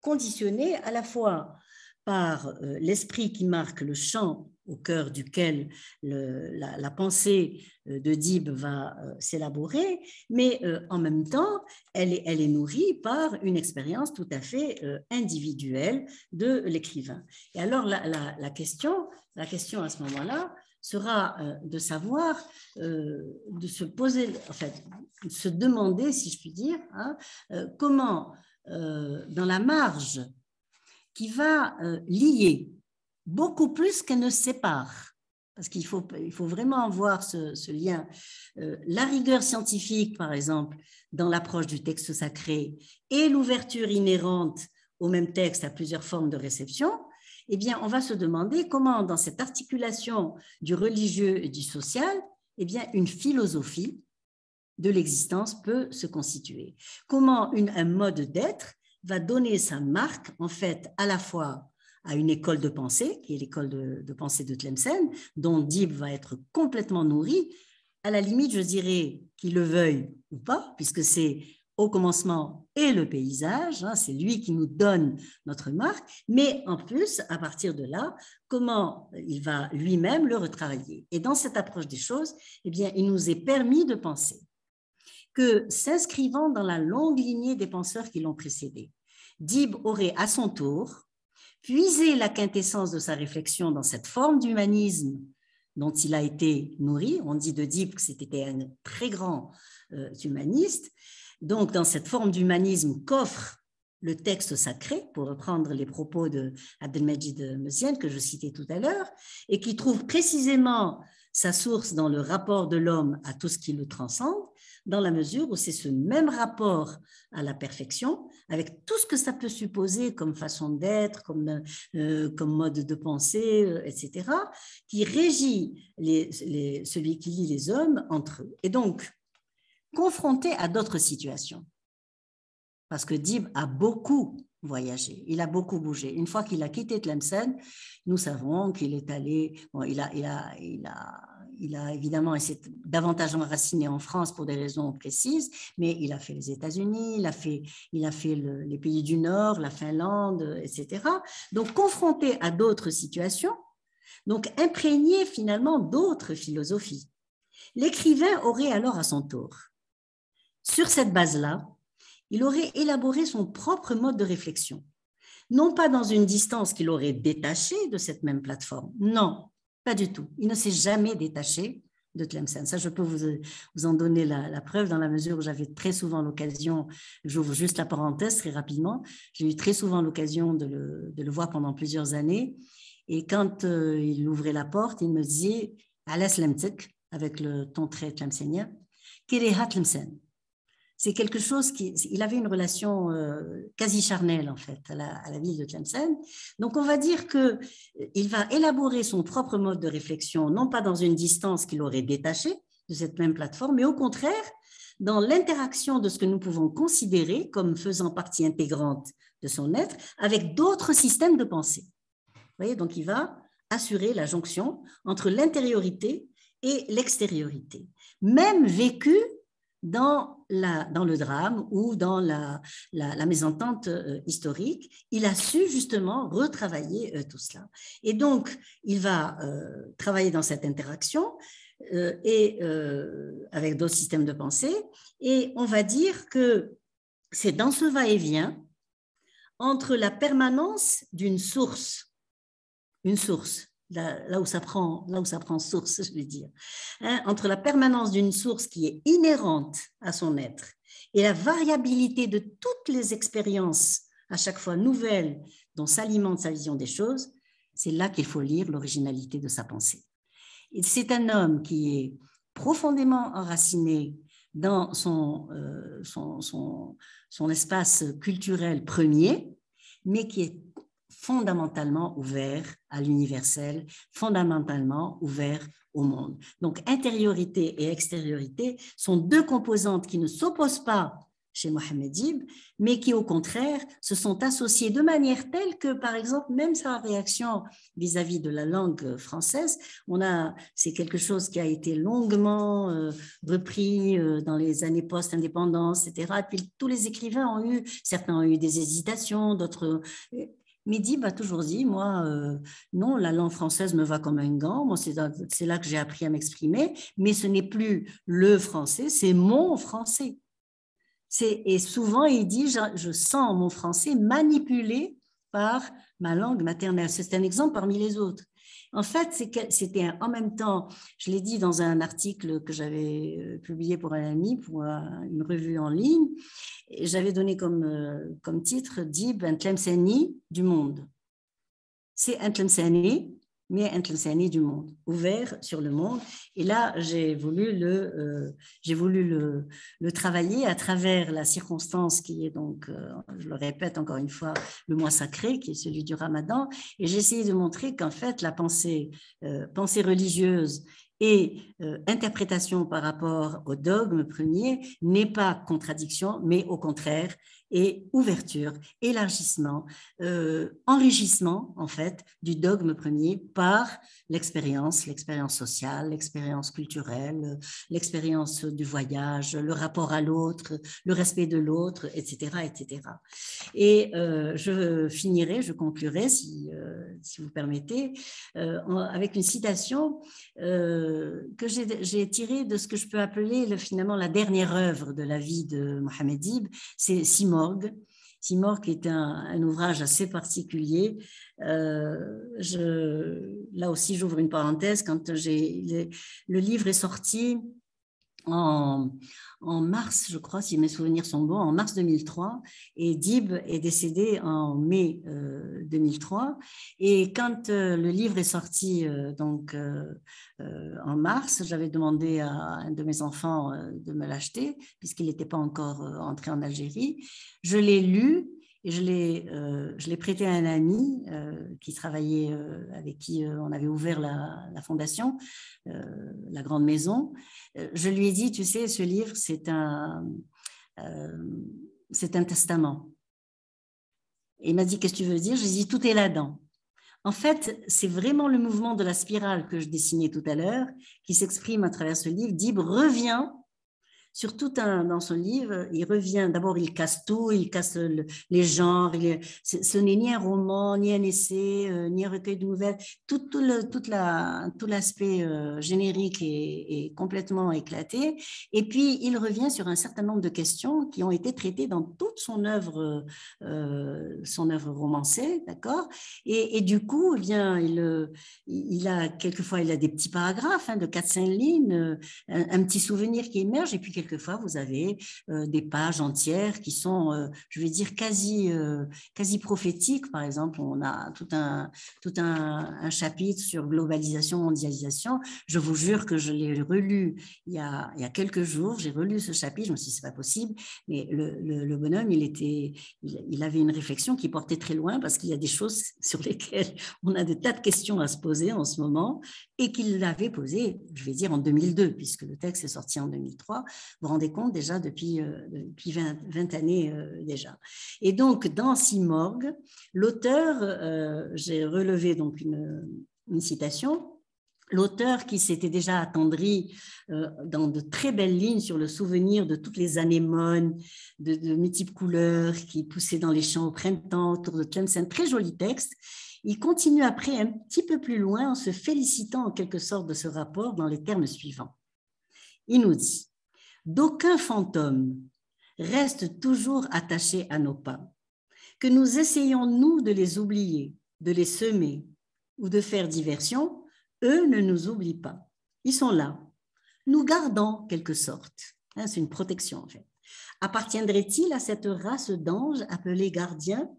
conditionnée à la fois par l'esprit qui marque le champ au cœur duquel la pensée d'Œdipe va s'élaborer, mais en même temps, elle est nourrie par une expérience tout à fait individuelle de l'écrivain. Et alors, la question à ce moment-là sera de savoir, de se poser, en fait, de se demander, si je puis dire, hein, comment, dans la marge qui va lier beaucoup plus qu'elle ne sépare, parce qu'il faut vraiment voir ce lien. La rigueur scientifique, par exemple, dans l'approche du texte sacré et l'ouverture inhérente au même texte à plusieurs formes de réception, eh bien, on va se demander comment, dans cette articulation du religieux et du social, eh bien, une philosophie de l'existence peut se constituer. Comment un mode d'être va donner sa marque, en fait, à la fois à une école de pensée, qui est l'école de pensée de Tlemcen, dont Dib va être complètement nourri, à la limite, je dirais qu'il le veuille ou pas, puisque c'est au commencement et le paysage, hein, c'est lui qui nous donne notre marque, mais en plus, à partir de là, comment il va lui-même le retravailler. Et dans cette approche des choses, eh bien, il nous est permis de penser que, s'inscrivant dans la longue lignée des penseurs qui l'ont précédé, Dib aurait à son tour puisé la quintessence de sa réflexion dans cette forme d'humanisme dont il a été nourri. On dit de Dib que c'était un très grand humaniste. Donc, dans cette forme d'humanisme qu'offre le texte sacré, pour reprendre les propos de Abdelmajid Messienne que je citais tout à l'heure, et qui trouve précisément sa source dans le rapport de l'homme à tout ce qui le transcende, dans la mesure où c'est ce même rapport à la perfection, avec tout ce que ça peut supposer comme façon d'être, comme mode de pensée, etc., qui régit celui qui lie les hommes entre eux. Et donc, confronté à d'autres situations, parce que Dib a beaucoup voyagé, il a beaucoup bougé. Une fois qu'il a quitté Tlemcen, nous savons qu'il est allé, bon, il a évidemment essayé davantage enraciné en France pour des raisons précises, mais il a fait les États-Unis, il a fait les pays du Nord, la Finlande, etc. Donc, confronté à d'autres situations, donc imprégné finalement d'autres philosophies, l'écrivain aurait alors à son tour, sur cette base-là, il aurait élaboré son propre mode de réflexion, non pas dans une distance qu'il aurait détachée de cette même plateforme, non, pas du tout. Il ne s'est jamais détaché de Tlemcen. Ça, je peux vous en donner la preuve dans la mesure où j'avais très souvent l'occasion, j'ouvre juste la parenthèse très rapidement, j'ai eu très souvent l'occasion de le voir pendant plusieurs années, et quand il ouvrait la porte, il me disait « Ala slamtik » avec le ton très tlemcenien, « Kereha Tlemcen ». C'est quelque chose il avait une relation quasi charnelle en fait à la ville de Tlemcen. Donc on va dire qu'il va élaborer son propre mode de réflexion, non pas dans une distance qu'il aurait détachée de cette même plateforme, mais au contraire dans l'interaction de ce que nous pouvons considérer comme faisant partie intégrante de son être avec d'autres systèmes de pensée. Vous voyez, donc il va assurer la jonction entre l'intériorité et l'extériorité, même vécu dans le drame ou dans la mésentente historique, il a su justement retravailler tout cela. Et donc, il va travailler dans cette interaction avec d'autres systèmes de pensée, et on va dire que c'est dans ce va-et-vient entre la permanence d'une source une source, là où ça prend source, je vais dire, hein, entre la permanence d'une source qui est inhérente à son être et la variabilité de toutes les expériences, à chaque fois nouvelles, dont s'alimente sa vision des choses, c'est là qu'il faut lire l'originalité de sa pensée. Et c'est un homme qui est profondément enraciné dans son espace culturel premier, mais qui est fondamentalement ouvert à l'universel, fondamentalement ouvert au monde. Donc, intériorité et extériorité sont deux composantes qui ne s'opposent pas chez Mohammed Dib, mais qui, au contraire, se sont associées de manière telle que, par exemple, même sa réaction vis-à-vis de la langue française, c'est quelque chose qui a été longuement repris dans les années post-indépendance, etc. Et puis, tous les écrivains certains ont eu des hésitations, d'autres... Mais Dib a toujours dit, moi, non, la langue française me va comme un gant, moi, c'est là que j'ai appris à m'exprimer, mais ce n'est plus le français, c'est mon français. Et souvent, il dit, je sens mon français manipulé par ma langue maternelle. C'est un exemple parmi les autres. En fait, c'était en même temps, je l'ai dit dans un article que j'avais publié pour un ami, pour une revue en ligne, j'avais donné comme titre « Dib un Tlemceni du monde ». C'est un Tlemceni, mais un Tlemceni du monde, ouvert sur le monde. Et là, j'ai voulu le travailler à travers la circonstance qui est donc, je le répète encore une fois, le mois sacré, qui est celui du Ramadan. Et j'ai essayé de montrer qu'en fait, la pensée religieuse et interprétation par rapport au dogme premier n'est pas contradiction, mais au contraire, et ouverture, élargissement, enrichissement en fait du dogme premier par l'expérience sociale, l'expérience culturelle, l'expérience du voyage, le rapport à l'autre, le respect de l'autre, etc., etc. Et je conclurai, si vous permettez, avec une citation que j'ai tirée de ce que je peux appeler finalement la dernière œuvre de la vie de Mohammed Dib, c'est Simorgue. Simorgue est un ouvrage assez particulier. Là aussi, j'ouvre une parenthèse. Quand le livre est sorti en mars, je crois, si mes souvenirs sont bons, en mars 2003, et Dib est décédé en mai 2003. Et quand le livre est sorti en mars, j'avais demandé à un de mes enfants de me l'acheter, puisqu'il n'était pas encore entré en Algérie. Je l'ai lu. Et je l'ai prêté à un ami qui travaillait, avec qui on avait ouvert la fondation, la Grande Maison. Je lui ai dit, tu sais, ce livre, c'est un testament. Et il m'a dit, qu'est-ce que tu veux dire? J'ai dit, tout est là-dedans. En fait, c'est vraiment le mouvement de la spirale que je dessinais tout à l'heure qui s'exprime à travers ce livre. Dib revient sur dans son livre, il revient, d'abord il casse tout, il casse les genres, ce n'est ni un roman, ni un essai, ni un recueil de nouvelles, tout l'aspect générique est complètement éclaté, et puis il revient sur un certain nombre de questions qui ont été traitées dans toute son œuvre romancée, d'accord, et du coup, eh bien, il a quelquefois des petits paragraphes de 4-5 lignes, un petit souvenir qui émerge, et puis quelquefois, vous avez des pages entières qui sont, je vais dire, quasi prophétiques. Par exemple, on a tout un chapitre sur globalisation, mondialisation. Je vous jure que je l'ai relu il y a quelques jours. J'ai relu ce chapitre, je me suis dit, c'est pas possible. Mais le bonhomme, il avait une réflexion qui portait très loin parce qu'il y a des choses sur lesquelles on a des tas de questions à se poser en ce moment et qu'il l'avait posé, je vais dire, en 2002, puisque le texte est sorti en 2003. Vous vous rendez compte déjà depuis 20 années déjà. Et donc, dans Simorgue, l'auteur, j'ai relevé donc une citation, l'auteur qui s'était déjà attendri dans de très belles lignes sur le souvenir de toutes les anémones de multiples couleurs qui poussaient dans les champs au printemps autour de Tlemcen, très joli texte. Il continue après un petit peu plus loin en se félicitant en quelque sorte de ce rapport dans les termes suivants. Il nous dit « D'aucuns fantômes restent toujours attachés à nos pas, que nous essayons, nous, de les oublier, de les semer, ou de faire diversion, eux ne nous oublient pas. Ils sont là. Nous gardons en quelque sorte. C'est une protection en fait. Appartiendrait-il à cette race d'anges appelés gardiens?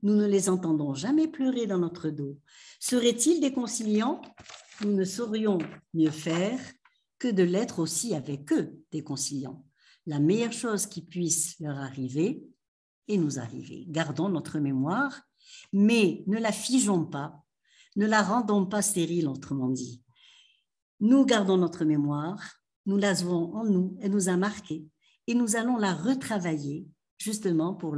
Nous ne les entendons jamais pleurer dans notre dos. Seraient-ils des conciliants? Nous ne saurions mieux faire que de l'être aussi avec eux, des conciliants. La meilleure chose qui puisse leur arriver et nous arriver. Gardons notre mémoire, mais ne la figeons pas, ne la rendons pas stérile, autrement dit. Nous gardons notre mémoire, nous l'avons en nous, elle nous a marqués, et nous allons la retravailler justement pour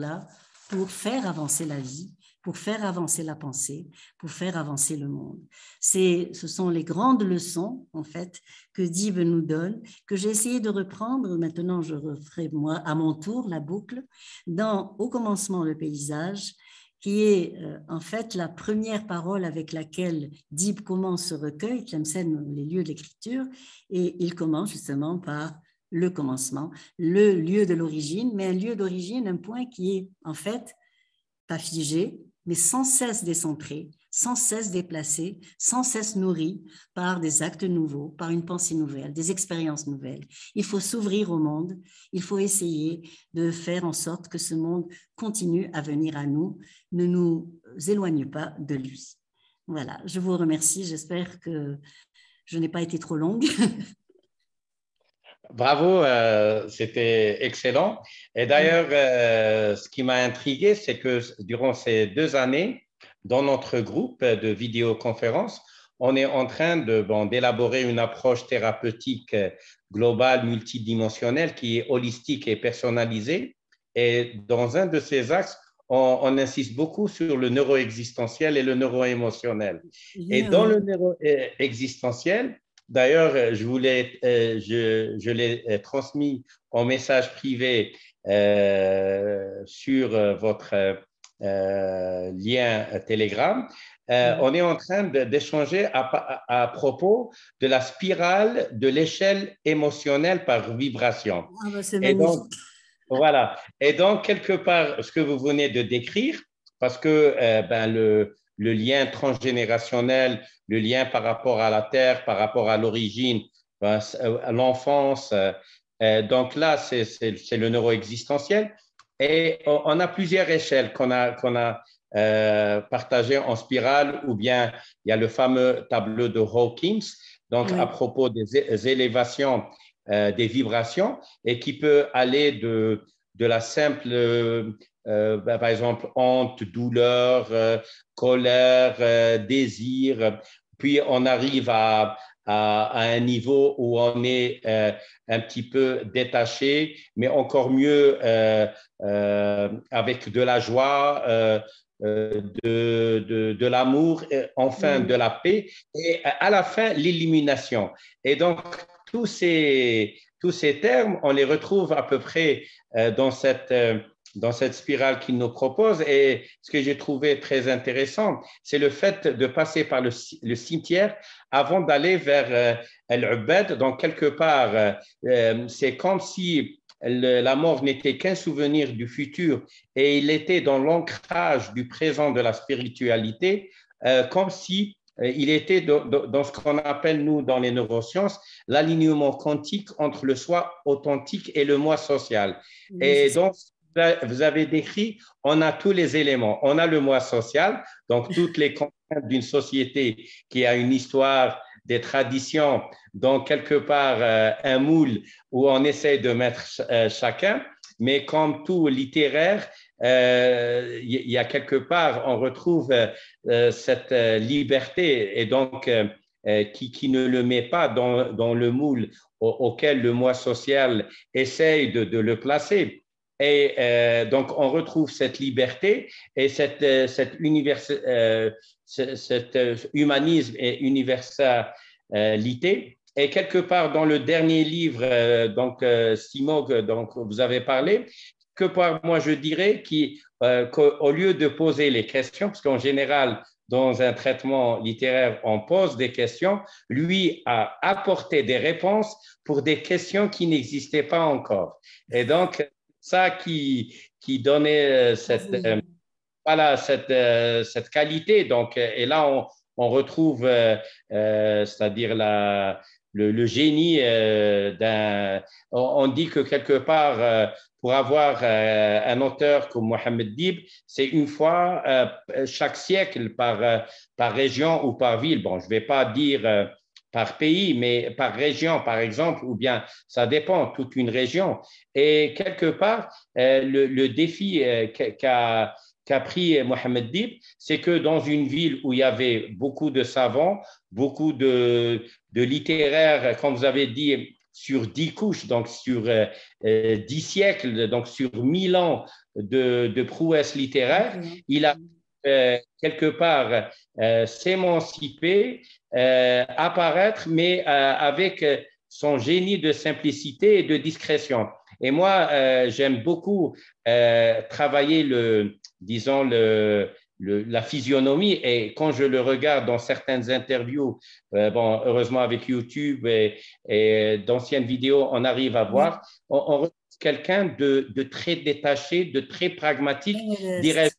faire avancer la vie, pour faire avancer la pensée, pour faire avancer le monde. Ce sont les grandes leçons, en fait, que Dib nous donne, que j'ai essayé de reprendre. Maintenant, je referai, moi, à mon tour, la boucle, Au commencement, le paysage, qui est en fait la première parole avec laquelle Dib commence ce recueil, Tlemcen, les lieux de l'écriture, et il commence justement par le commencement, le lieu de l'origine, mais un lieu d'origine, un point qui est en fait pas figé, mais sans cesse décentré, sans cesse déplacé, sans cesse nourri par des actes nouveaux, par une pensée nouvelle, des expériences nouvelles. Il faut s'ouvrir au monde, il faut essayer de faire en sorte que ce monde continue à venir à nous, ne nous éloigne pas de lui. Voilà, je vous remercie, j'espère que je n'ai pas été trop longue. Bravo, c'était excellent. Et d'ailleurs, ce qui m'a intrigué, c'est que durant ces 2 années, dans notre groupe de vidéoconférence, on est en train d'élaborer une approche thérapeutique globale, multidimensionnelle, qui est holistique et personnalisée. Et dans un de ces axes, on insiste beaucoup sur le neuroexistentiel et le neuroémotionnel. Et dans le neuroexistentiel, d'ailleurs, je l'ai transmis en message privé sur votre lien Telegram. On est en train d'échanger à propos de la spirale de l'échelle émotionnelle par vibration. Ah ben c'est magnifique. Donc, voilà. Et donc, quelque part, ce que vous venez de décrire, parce que le lien transgénérationnel, le lien par rapport à la Terre, par rapport à l'origine, à l'enfance, donc là, c'est le neuroexistentiel. Et on a plusieurs échelles qu'on a partagées en spirale, ou bien il y a le fameux tableau de Hawkins, donc à propos des élévations des vibrations, et qui peut aller de la simple, par exemple, honte, douleur, colère, désir, puis on arrive à un niveau où on est un petit peu détaché, mais encore mieux avec de la joie, de l'amour, enfin de la paix, et à la fin, l'illumination. Et donc, tous ces termes, on les retrouve à peu près dans cette spirale qu'il nous propose. Et ce que j'ai trouvé très intéressant, c'est le fait de passer par le cimetière avant d'aller vers El-Ubad. Donc, quelque part, c'est comme si la mort n'était qu'un souvenir du futur et il était dans l'ancrage du présent de la spiritualité, comme si il était dans ce qu'on appelle, nous, dans les neurosciences, l'alignement quantique entre le soi authentique et le moi social. Et donc, vous avez décrit, on a tous les éléments. On a le moi social, donc toutes les contraintes d'une société qui a une histoire, des traditions, donc quelque part un moule où on essaie de mettre chacun, mais comme tout littéraire, il y a quelque part, on retrouve cette liberté et donc qui ne le met pas dans le moule auquel le moi social essaye de le placer. Et donc, on retrouve cette liberté et cet humanisme et universalité. Et quelque part dans le dernier livre, Simog, donc vous avez parlé, que par moi je dirais qu'au lieu de poser les questions, parce qu'en général, dans un traitement littéraire, on pose des questions, lui a apporté des réponses pour des questions qui n'existaient pas encore. Et donc, ça qui donnait cette qualité. Donc, et là, on retrouve, c'est-à-dire le génie d'un… On dit que quelque part, pour avoir un auteur comme Mohammed Dib, c'est une fois chaque siècle par région ou par ville. Bon, je ne vais pas dire par pays, mais par région, par exemple, ou bien ça dépend, toute une région. Et quelque part, le défi qu'a pris Mohammed Dib, c'est que dans une ville où il y avait beaucoup de savants, beaucoup de littéraires, comme vous avez dit, sur 10 couches, donc sur 10 siècles, donc sur 1000 ans de prouesses littéraires, il a quelque part s'émanciper, apparaître, mais avec son génie de simplicité et de discrétion. Et moi, j'aime beaucoup travailler disons, la physionomie. Et quand je le regarde dans certaines interviews, bon, heureusement avec YouTube et d'anciennes vidéos, on arrive à voir, on retrouve quelqu'un de très détaché, de très pragmatique, dirais-je,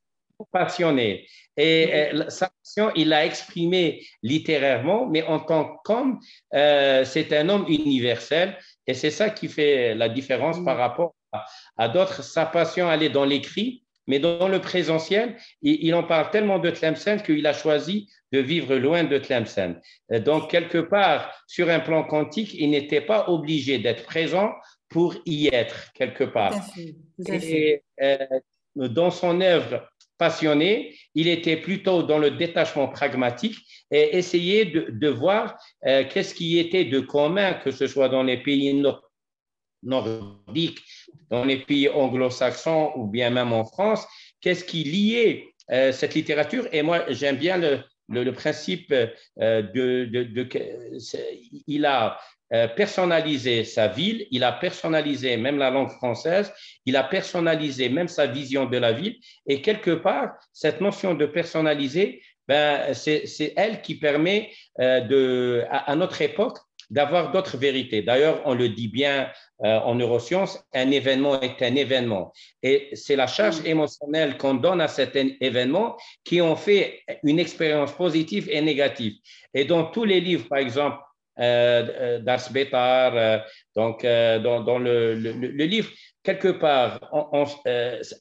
passionné. Et sa passion, il l'a exprimée littérairement, mais en tant qu'homme, c'est un homme universel. Et c'est ça qui fait la différence par rapport à d'autres. Sa passion, elle est dans l'écrit, mais dans le présentiel, il en parle tellement de Tlemcen qu'il a choisi de vivre loin de Tlemcen. Donc, quelque part, sur un plan quantique, il n'était pas obligé d'être présent pour y être, quelque part. Tout à fait. Et dans son œuvre passionnée, il était plutôt dans le détachement pragmatique et essayer de voir qu'est-ce qui était de commun, que ce soit dans les pays nordiques, dans les pays anglo-saxons ou bien même en France, qu'est-ce qui liait cette littérature. Et moi, j'aime bien le principe il a personnalisé sa ville, il a personnalisé même la langue française, il a personnalisé même sa vision de la ville. Et quelque part, cette notion de personnaliser, ben, c'est elle qui permet à notre époque d'avoir d'autres vérités. D'ailleurs, on le dit bien en neurosciences, un événement est un événement. Et c'est la charge émotionnelle qu'on donne à cet événement qui en fait une expérience positive et négative. Et dans tous les livres, par exemple, d'Ars Betar, donc dans le livre, quelque part,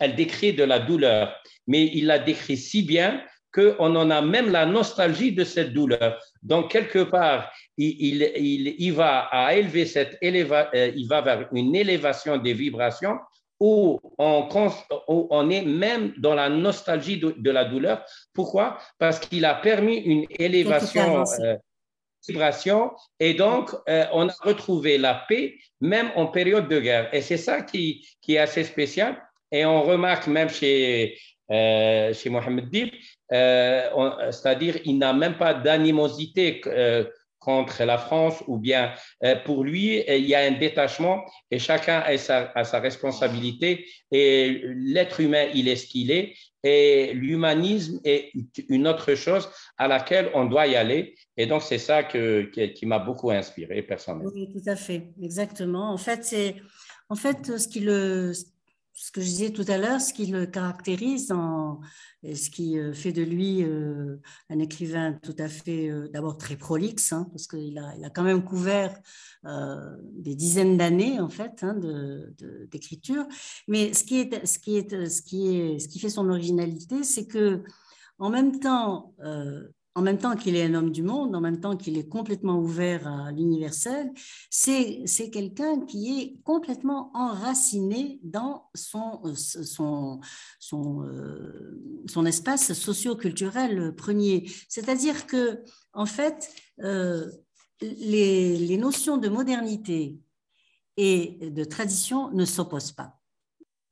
elle décrit de la douleur, mais il la décrit si bien qu'on en a même la nostalgie de cette douleur. Donc, quelque part, il va à élever il va vers une élévation des vibrations où on est même dans la nostalgie de la douleur. Pourquoi? Parce qu'il a permis une élévation vibration et donc on a retrouvé la paix même en période de guerre. Et c'est ça qui est assez spécial. Et on remarque même chez Mohammed Dib, c'est-à-dire il n'a même pas d'animosité contre la France ou bien pour lui, il y a un détachement et chacun a sa responsabilité et l'être humain, il est ce qu'il est et l'humanisme est une autre chose à laquelle on doit y aller. Et donc, c'est ça qui m'a beaucoup inspiré personnellement. Oui, tout à fait, exactement. En fait, ce que je disais tout à l'heure, ce qui le caractérise, ce qui fait de lui un écrivain tout à fait, d'abord très prolixe, hein, parce qu'il a quand même couvert des dizaines d'années en fait d'écriture. Mais ce qui fait son originalité, c'est que en même temps qu'il est un homme du monde, en même temps qu'il est complètement ouvert à l'universel, c'est quelqu'un qui est complètement enraciné dans son espace socio-culturel premier. C'est-à-dire que, en fait, les notions de modernité et de tradition ne s'opposent pas.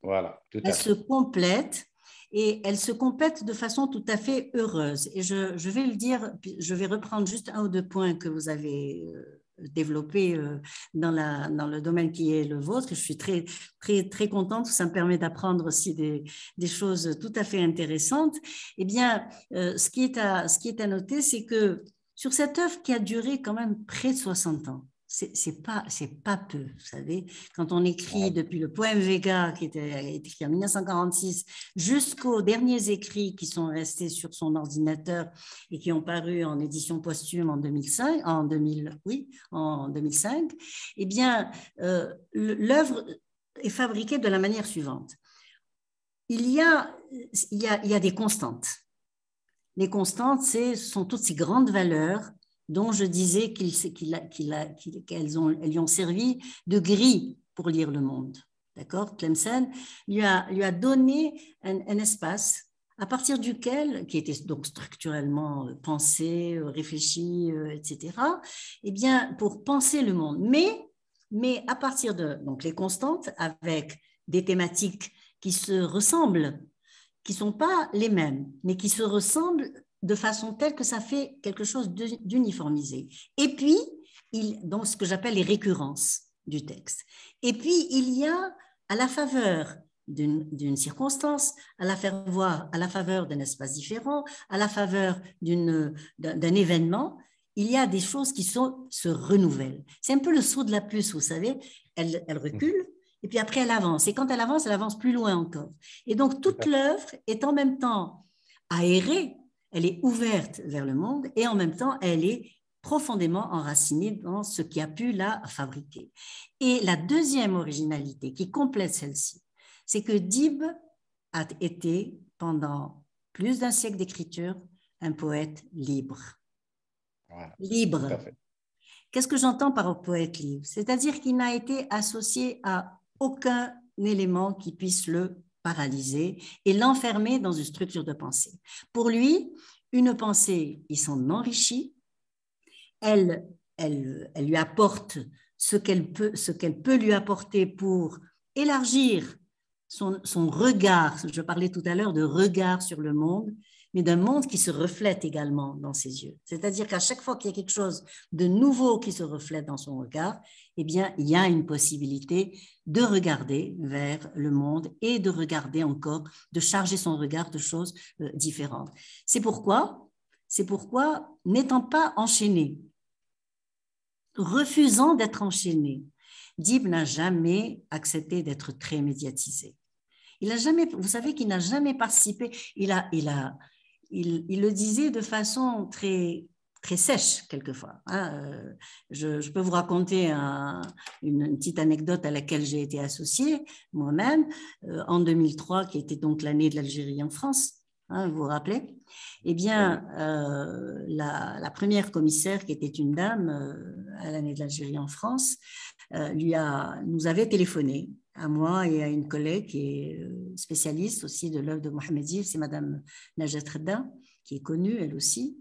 Voilà, tout à fait. Elles se complètent. Et elle se complète de façon tout à fait heureuse. Et je vais le dire, je vais reprendre juste un ou deux points que vous avez développés dans le domaine qui est le vôtre. Je suis très, très, très contente, ça me permet d'apprendre aussi des choses tout à fait intéressantes. Eh bien, ce qui est à noter, c'est que sur cette œuvre qui a duré quand même près de 60 ans, c'est pas peu, vous savez. Quand on écrit depuis le poème Vega, qui était écrit en 1946, jusqu'aux derniers écrits qui sont restés sur son ordinateur et qui ont paru en édition posthume en 2005, en 2005, eh bien, l'œuvre est fabriquée de la manière suivante. Il y a des constantes. Les constantes, ce sont toutes ces grandes valeurs dont je disais qu'elles lui ont servi de grille pour lire le monde. D'accord? Tlemcen lui a donné un espace à partir duquel, qui était donc structurellement pensé, réfléchi, etc., eh bien, pour penser le monde. Mais à partir de donc, les constantes, avec des thématiques qui se ressemblent, qui ne sont pas les mêmes, mais qui se ressemblent de façon telle que ça fait quelque chose d'uniformisé. Et puis, donc ce que j'appelle les récurrences du texte. Et puis, il y a, à la faveur d'une circonstance, à la faveur d'un espace différent, à la faveur d'un événement, il y a des choses qui se renouvellent. C'est un peu le saut de la puce, vous savez, elle recule, et puis après elle avance. Et quand elle avance plus loin encore. Et donc, toute l'œuvre est en même temps aérée, elle est ouverte vers le monde et en même temps, elle est profondément enracinée dans ce qui a pu la fabriquer. Et la deuxième originalité qui complète celle-ci, c'est que Dib a été, pendant plus d'un siècle d'écriture, un poète libre. Voilà, libre. Qu'est-ce que j'entends par poète libre? C'est-à-dire qu'il n'a été associé à aucun élément qui puisse le paralyser et l'enfermer dans une structure de pensée. Pour lui, une pensée, il s'en enrichit, elle lui apporte ce qu'elle peut lui apporter pour élargir son regard. Je parlais tout à l'heure de regard sur le monde, mais d'un monde qui se reflète également dans ses yeux. C'est-à-dire qu'à chaque fois qu'il y a quelque chose de nouveau qui se reflète dans son regard, eh bien, il y a une possibilité de regarder vers le monde et de regarder encore, de charger son regard de choses différentes. C'est pourquoi, n'étant pas enchaîné, refusant d'être enchaîné, Dib n'a jamais accepté d'être très médiatisé. Vous savez qu'il n'a jamais participé, il le disait de façon très, très sèche quelquefois. Je peux vous raconter une petite anecdote à laquelle j'ai été associée moi-même en 2003, qui était donc l'année de l'Algérie en France. Vous vous rappelez? Eh bien, la première commissaire, qui était une dame à l'année de l'Algérie en France, nous avait téléphoné à moi et à une collègue qui est spécialiste aussi de l'œuvre de Mohamed Dib, c'est Madame Najat Redda, qui est connue elle aussi.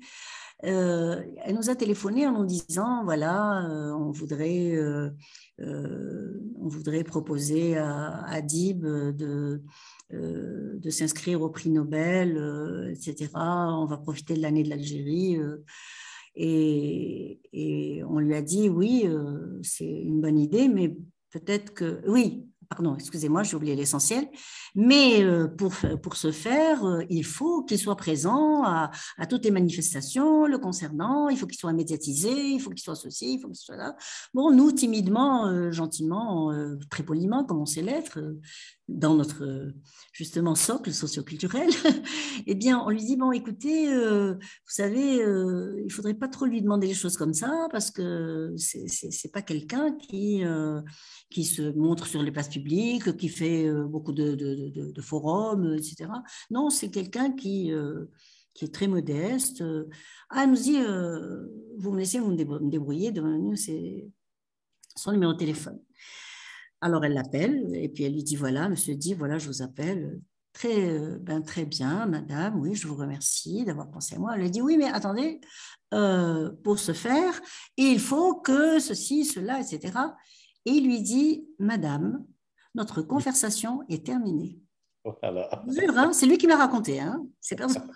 Elle nous a téléphoné en nous disant, voilà, on voudrait proposer à Dib de s'inscrire au prix Nobel, etc. On va profiter de l'année de l'Algérie. Et on lui a dit, oui, c'est une bonne idée, mais peut-être que... Oui, pardon, excusez-moi, j'ai oublié l'essentiel. Mais pour ce faire, il faut qu'il soit présent à toutes les manifestations le concernant, il faut qu'il soit médiatisé, il faut qu'il soit ceci, il faut qu'il soit là. Bon, nous, timidement, gentiment, très poliment, comme on sait l'être, dans notre, justement, socle socioculturel, eh bien, on lui dit, bon, écoutez, vous savez, il ne faudrait pas trop lui demander les choses comme ça, parce que ce n'est pas quelqu'un qui se montre sur les places publiques, qui fait beaucoup de forums, etc. Non, c'est quelqu'un qui est très modeste. Elle nous dit, vous me laissez me débrouiller, c'est son numéro de téléphone. Alors, elle l'appelle et puis elle lui dit, voilà, monsieur dit, voilà, je vous appelle. Très bien, madame, oui, je vous remercie d'avoir pensé à moi. Elle lui dit, oui, mais attendez, pour ce faire, il faut que ceci, cela, etc. Et il lui dit, madame, notre conversation est terminée. Voilà. C'est lui qui m'a raconté. C'est pas moi.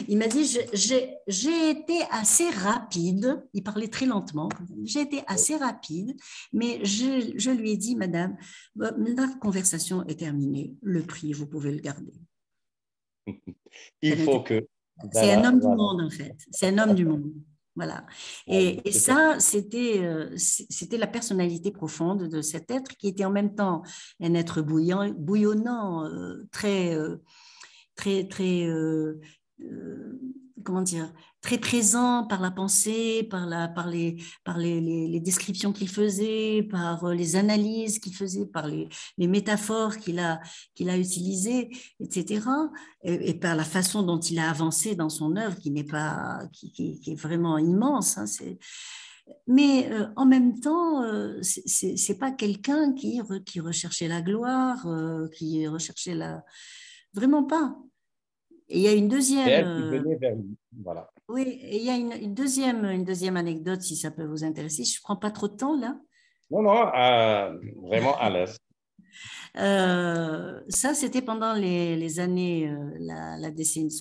Il m'a dit, j'ai été assez rapide. Il parlait très lentement. J'ai été assez rapide, mais je lui ai dit, madame, notre conversation est terminée. Le prix, vous pouvez le garder. Il faut que... C'est un homme du monde, en fait. C'est un homme du monde. Voilà. Oui, Et ça, c'était la personnalité profonde de cet être qui était en même temps un être bouillonnant, très, comment dire, très présent par la pensée, par les descriptions qu'il faisait, par les analyses qu'il faisait, par les métaphores qu'il a utilisées, etc. Et par la façon dont il a avancé dans son œuvre, qui est vraiment immense. Hein, mais en même temps, c'est pas quelqu'un qui recherchait la gloire, qui recherchait la... Vraiment pas. Et il y a une c'est deuxième, elle qui venait vers lui. Voilà. oui, et il y a une deuxième anecdote, si ça peut vous intéresser. Je ne prends pas trop de temps là. Non, non, vraiment à l'aise. Ça, c'était pendant les années, la décennie, ce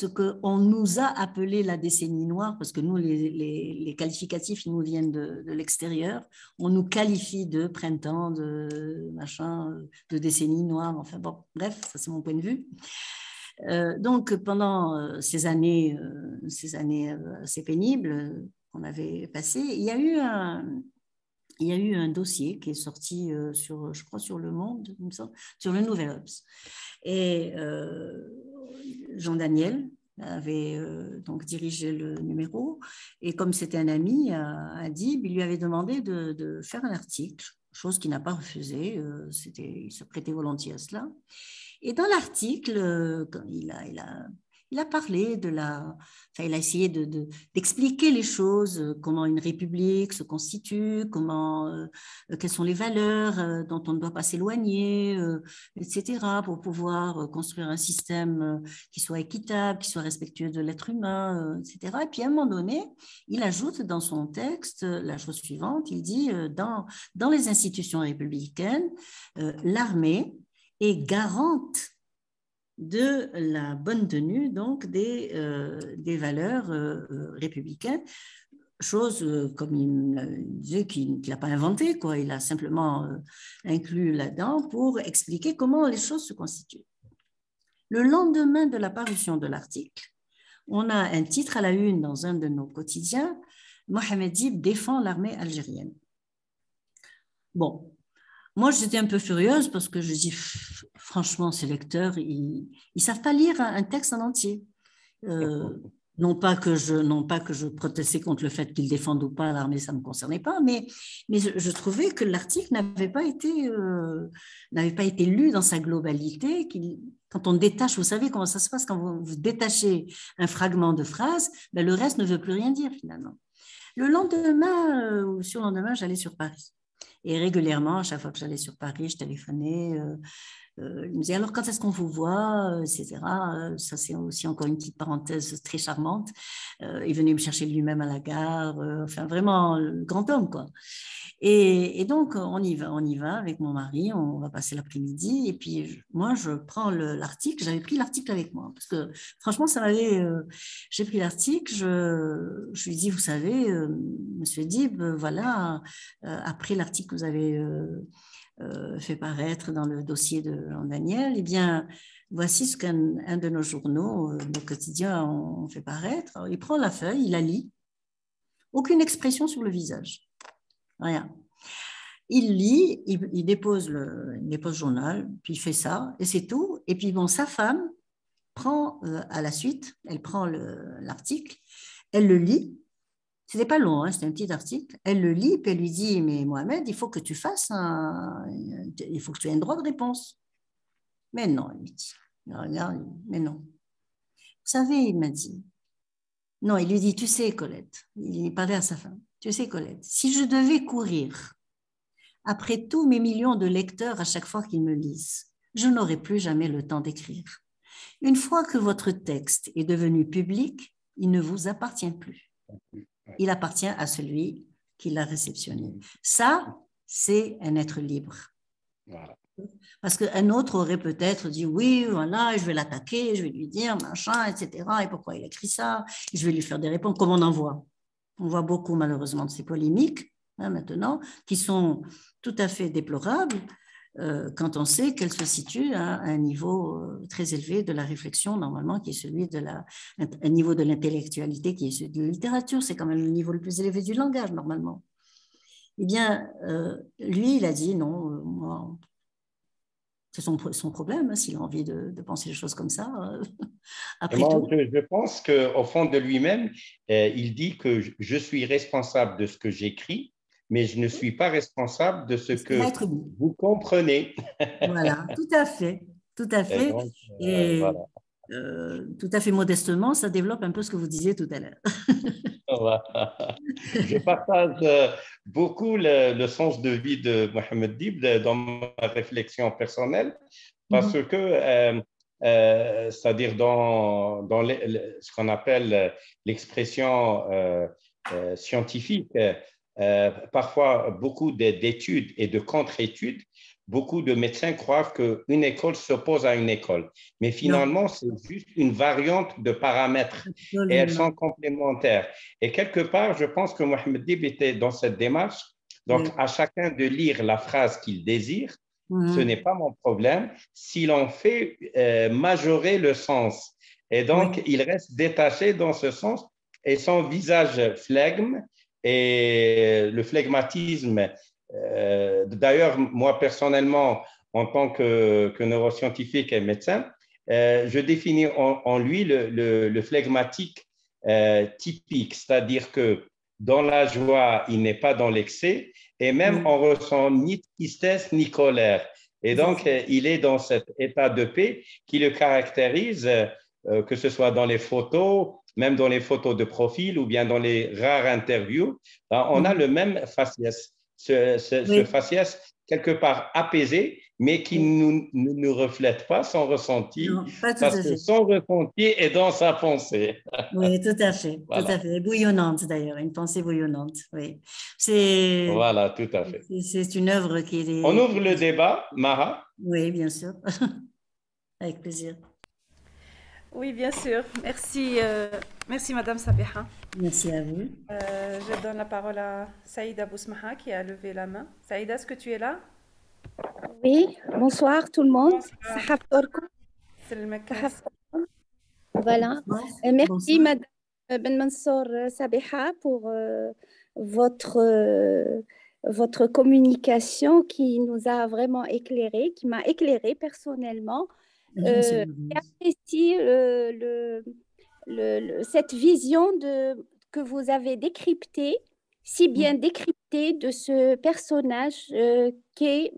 qu'on nous a appelé la décennie noire, parce que nous, les qualificatifs, ils nous viennent de l'extérieur. On nous qualifie de printemps, de machin, de décennie noire. Enfin bon, bref, ça c'est mon point de vue. Donc, pendant ces années assez pénibles qu'on avait passées, il y a eu un dossier qui est sorti je crois, sur Le Monde, sur le Nouvel Obs. Et Jean Daniel avait donc dirigé le numéro. Et comme c'était un ami à Adib, il lui avait demandé de faire un article, chose qu'il n'a pas refusée. Il se prêtait volontiers à cela. Et dans l'article, il a parlé enfin, il a essayé d'expliquer les choses, comment une république se constitue, quelles sont les valeurs dont on ne doit pas s'éloigner, etc., pour pouvoir construire un système qui soit équitable, qui soit respectueux de l'être humain, etc. Et puis à un moment donné, il ajoute dans son texte la chose suivante, il dit dans les institutions républicaines, l'armée est garante de la bonne tenue donc des valeurs républicaines, chose comme il disait qu'il n'a pas inventé, quoi. Il a simplement inclus là-dedans pour expliquer comment les choses se constituent. Le lendemain de la parution de l'article, on a un titre à la une dans un de nos quotidiens, Mohamed Dib défend l'armée algérienne. Bon, moi, j'étais un peu furieuse parce que je dis, franchement, ces lecteurs, ils ne savent pas lire un texte en entier. Non pas que je protestais contre le fait qu'ils défendent ou pas l'armée, ça ne me concernait pas, mais je trouvais que l'article n'avait pas été lu dans sa globalité. Quand on détache, vous savez comment ça se passe, quand vous détachez un fragment de phrase, ben le reste ne veut plus rien dire finalement. Le lendemain ou surlendemain, j'allais sur Paris. Et régulièrement, à chaque fois que j'allais sur Paris, je téléphonais. Il me disait alors quand est-ce qu'on vous voit, etc. Ça, c'est aussi encore une petite parenthèse très charmante. Il venait me chercher lui-même à la gare. Enfin, vraiment, grand homme, quoi. Et donc, on y va avec mon mari. On va passer l'après-midi. Et puis, moi, je prends l'article. J'avais pris l'article avec moi. Parce que, franchement, j'ai pris l'article. Je lui dis, vous savez, monsieur Dib, voilà, après l'article que vous avez fait paraître dans le dossier de Jean Daniel, eh bien, voici ce qu'un de nos journaux, nos quotidiens, ont fait paraître. Alors, il prend la feuille, il la lit. Aucune expression sur le visage. Rien. Il lit, il dépose le journal, puis il fait ça, et c'est tout. Et puis, bon, sa femme prend à la suite, elle prend l'article, elle le lit. C'était pas long, hein, c'était un petit article. Elle le lit, puis elle lui dit, mais Mohamed, il faut que tu il faut que tu aies un droit de réponse. Mais non, il lui dit. Il regarde, mais non. Vous savez, il m'a dit. Non, il lui dit, tu sais, Colette, il parlait à sa femme, tu sais, Colette, si je devais courir après tous mes millions de lecteurs à chaque fois qu'ils me lisent, je n'aurais plus jamais le temps d'écrire. Une fois que votre texte est devenu public, il ne vous appartient plus. Il appartient à celui qui l'a réceptionné. Ça, c'est un être libre. Voilà. Parce qu'un autre aurait peut-être dit, oui, voilà, je vais l'attaquer, je vais lui dire, machin, etc. Et pourquoi il a écrit ça? Je vais lui faire des réponses, comme on en voit. On voit beaucoup, malheureusement, de ces polémiques, hein, maintenant, qui sont tout à fait déplorables. quand on sait qu'elle se situe à un niveau très élevé de la réflexion, normalement, qui est celui de un niveau de l'intellectualité, qui est celui de la littérature. C'est quand même le niveau le plus élevé du langage, normalement. Eh bien, lui, il a dit non, moi, c'est son problème, hein, s'il a envie de penser les choses comme ça, Et après moi, tout. je pense qu'au fond de lui-même, il dit que je suis responsable de ce que j'écris, mais je ne suis pas responsable de ce Ce qu'il va que être humain. vous comprenez. Voilà, tout à fait, tout à Et fait. donc, Et voilà. tout à fait modestement, ça développe un peu ce que vous disiez tout à l'heure. Voilà. Je partage beaucoup le sens de vie de Mohamed Dib dans ma réflexion personnelle parce Mhm. que, c'est-à-dire dans ce qu'on appelle l'expression scientifique, parfois beaucoup d'études et de contre-études, beaucoup de médecins croient qu'une école s'oppose à une école. Mais Non, finalement, c'est juste une variante de paramètres et elles sont absolument. complémentaires. Et quelque part, je pense que Mohamed Dib était dans cette démarche. Donc, Oui. à chacun de lire la phrase qu'il désire. Ce n'est Mhm. pas mon problème. S'il en fait majorer le sens. Et donc, Oui. il reste détaché dans ce sens et son visage flegme et le flegmatisme. D'ailleurs, moi, personnellement, en tant que neuroscientifique et médecin, je définis en lui le flegmatique typique, c'est-à-dire que dans la joie, il n'est pas dans l'excès, et même Oui. on ressent ni tristesse ni colère. Et C'est donc, ça. il est dans cet état de paix qui le caractérise, que ce soit dans les photos, même dans les photos de profil ou bien dans les rares interviews, on a le Mhm. même faciès, ce Oui. faciès quelque part apaisé, mais qui Oui. ne nous reflète pas son ressenti, Non, pas tout parce à que fait. son ressenti est dans sa pensée. Oui, tout à fait, tout à Voilà, fait. Bouillonnante d'ailleurs, une pensée bouillonnante. Oui, c'est voilà, tout à fait. c'est une œuvre qui On est. ouvre le débat, Mara. Oui, bien sûr, avec plaisir. Oui, bien sûr. Merci, merci Madame Sabiha. Merci à vous. Je donne la parole à Saïda Bousmaha qui a levé la main. Saïda, est-ce que tu es là? Oui, bonsoir tout le monde. Bonsoir. Sahaf Torko. C'est le mec. Sahaf Torko. Voilà. Bonsoir. Merci Bonsoir. Madame Ben Mansour Sabiha pour votre, votre communication qui nous a vraiment éclairé, qui m'a éclairé personnellement. Merci à J'apprécie cette vision que vous avez décryptée, si bien vous. décryptée de ce personnage qui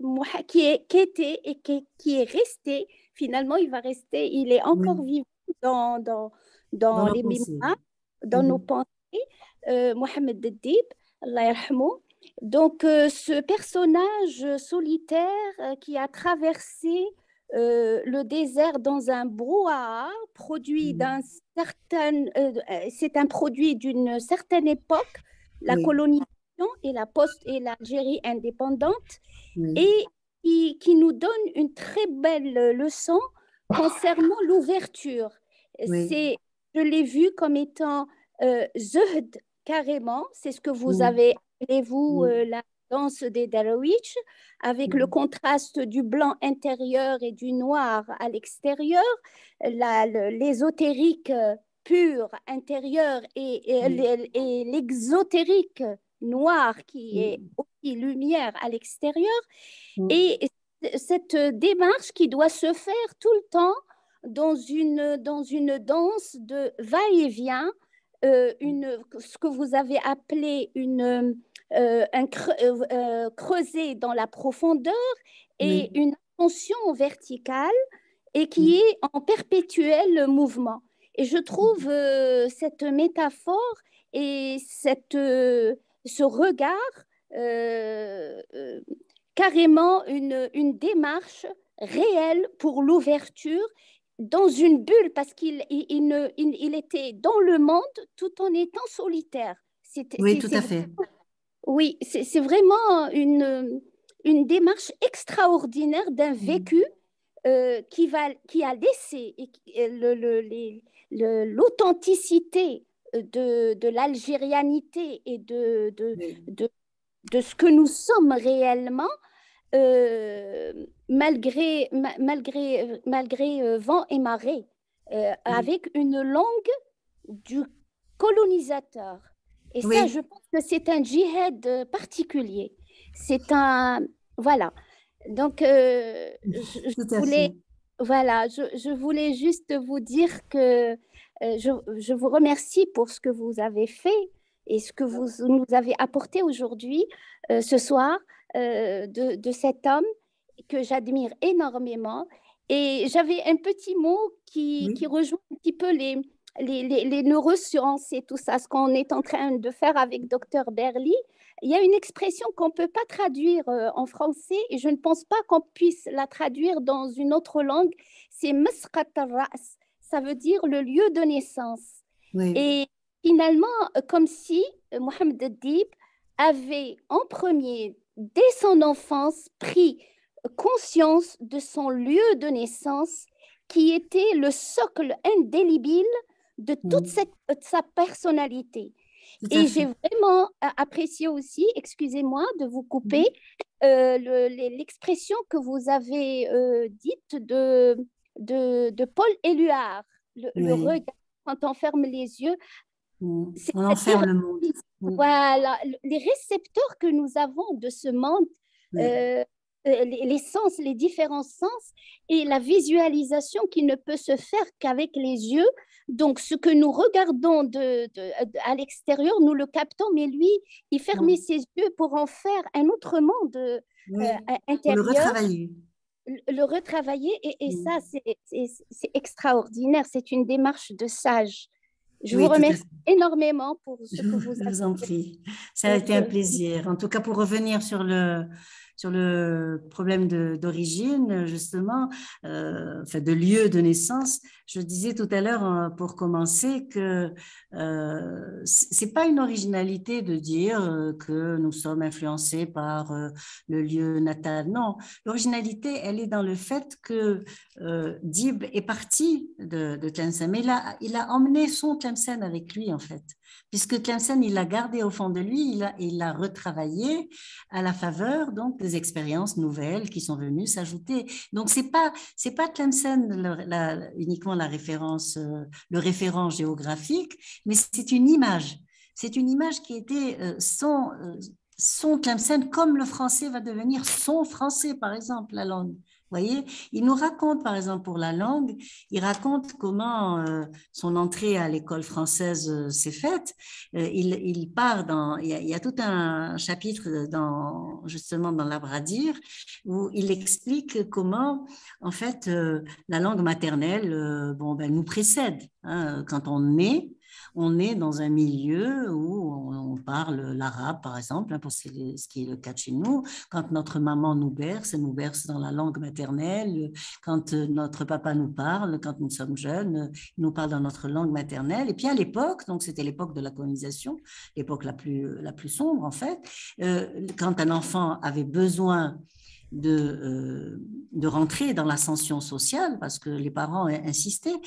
était et qui est resté. Finalement, il va rester, il est encore Oui, vivant dans, dans, dans dans nos les pensées. mémoires, dans nos Mhm. pensées. Mohamed Dib, Allah yarhamou. Donc, ce personnage solitaire qui a traversé le désert dans un brouhaha, produit d'un Mhm. certain, c'est un produit d'une certaine époque, la Oui, colonisation et la post et l'Algérie indépendante, oui, et qui nous donne une très belle leçon concernant l'ouverture. oui. C'est, je l'ai vu comme étant zuhd carrément, c'est ce que vous Mhm. avez appelé vous Oui, la danse des Darwish, avec le oui, contraste du blanc intérieur et du noir à l'extérieur, l'ésotérique pur intérieur oui, et l'exotérique noir qui est oui. aussi lumière à l'extérieur. Mhm. Et cette démarche qui doit se faire tout le temps dans une danse de va-et-vient, ce que vous avez appelé creuset dans la profondeur et Oui, une ascension verticale et qui oui, est en perpétuel mouvement. Et je trouve cette métaphore et ce regard euh, euh, carrément une démarche réelle pour l'ouverture dans une bulle parce il était dans le monde tout en étant solitaire. oui, tout à fait. Oui, c'est vraiment une démarche extraordinaire d'un Mhm. vécu qui a laissé l'authenticité de l'algérianité et Oui, de ce que nous sommes réellement malgré vent et marée, avec une langue du colonisateur. Et ça, Oui, je pense que c'est un djihad particulier. C'est un... Voilà. Donc, tout à voulais, fait. voilà, je voulais juste vous dire que je vous remercie pour ce que vous avez fait et ce que vous nous avez apporté aujourd'hui, ce soir, de cet homme que j'admire énormément. Et j'avais un petit mot qui Oui, rejoint un petit peu les neurosciences et tout ça, ce qu'on est en train de faire avec Dr. Berly. Il y a une expression qu'on ne peut pas traduire en français et je ne pense pas qu'on puisse la traduire dans une autre langue. C'est masqat al-ra's. Ça veut dire le lieu de naissance. oui, Et finalement, comme si Mohamed Dib avait en premier, dès son enfance, pris conscience de son lieu de naissance qui était le socle indélébile de toute mm, sa personnalité. tout à Et j'ai fait. vraiment apprécié aussi, excusez-moi de vous couper, Mhm. l'expression que vous avez dite de Paul Éluard, le Oui, regard quand on ferme les yeux, on c'est-à-dire enferme le monde. Mm, voilà, les récepteurs que nous avons de ce monde, oui, euh, les sens, les différents sens et la visualisation qui ne peut se faire qu'avec les yeux. Donc, ce que nous regardons à l'extérieur, nous le captons, mais lui, il fermait mm, ses yeux pour en faire un autre monde oui, pour le intérieur, retravailler. le retravailler. Et Mm. ça, c'est extraordinaire. C'est une démarche de sage. Je vous Oui, tout à remercie fait. énormément pour ce que vous Je avez vous en prie. Ça a été un fait. plaisir. En tout cas, pour revenir sur le problème d'origine, justement, enfin, de lieu de naissance, je disais tout à l'heure, pour commencer, que c'est pas une originalité de dire que nous sommes influencés par le lieu natal. Non, l'originalité, elle est dans le fait que Dib est parti de Tlemcen, mais il a emmené son Tlemcen avec lui, en fait, puisque Tlemcen, il l'a gardé au fond de lui, il l'a retravaillé à la faveur donc des expériences nouvelles qui sont venues s'ajouter. Donc c'est pas Tlemcen uniquement la référence, le référent géographique, mais c'est une image. C'est une image qui était son Tlemcen, comme le français va devenir son français, par exemple, la langue. Vous voyez, il nous raconte, par exemple, pour la langue, il raconte comment son entrée à l'école française s'est faite. Il part il y a tout un chapitre justement dans l'Arbre à dire où il explique comment, en fait, la langue maternelle, bon, ben, nous précède. Hein, quand on est dans un milieu où on parle l'arabe, par exemple, hein, pour ce qui est le cas de chez nous. Quand notre maman elle nous berce dans la langue maternelle. Quand notre papa nous parle, quand nous sommes jeunes, il nous parle dans notre langue maternelle. Et puis à l'époque, donc c'était l'époque de la colonisation, l'époque la plus sombre en fait, quand un enfant avait besoin de rentrer dans l'ascension sociale, parce que les parents insistaient,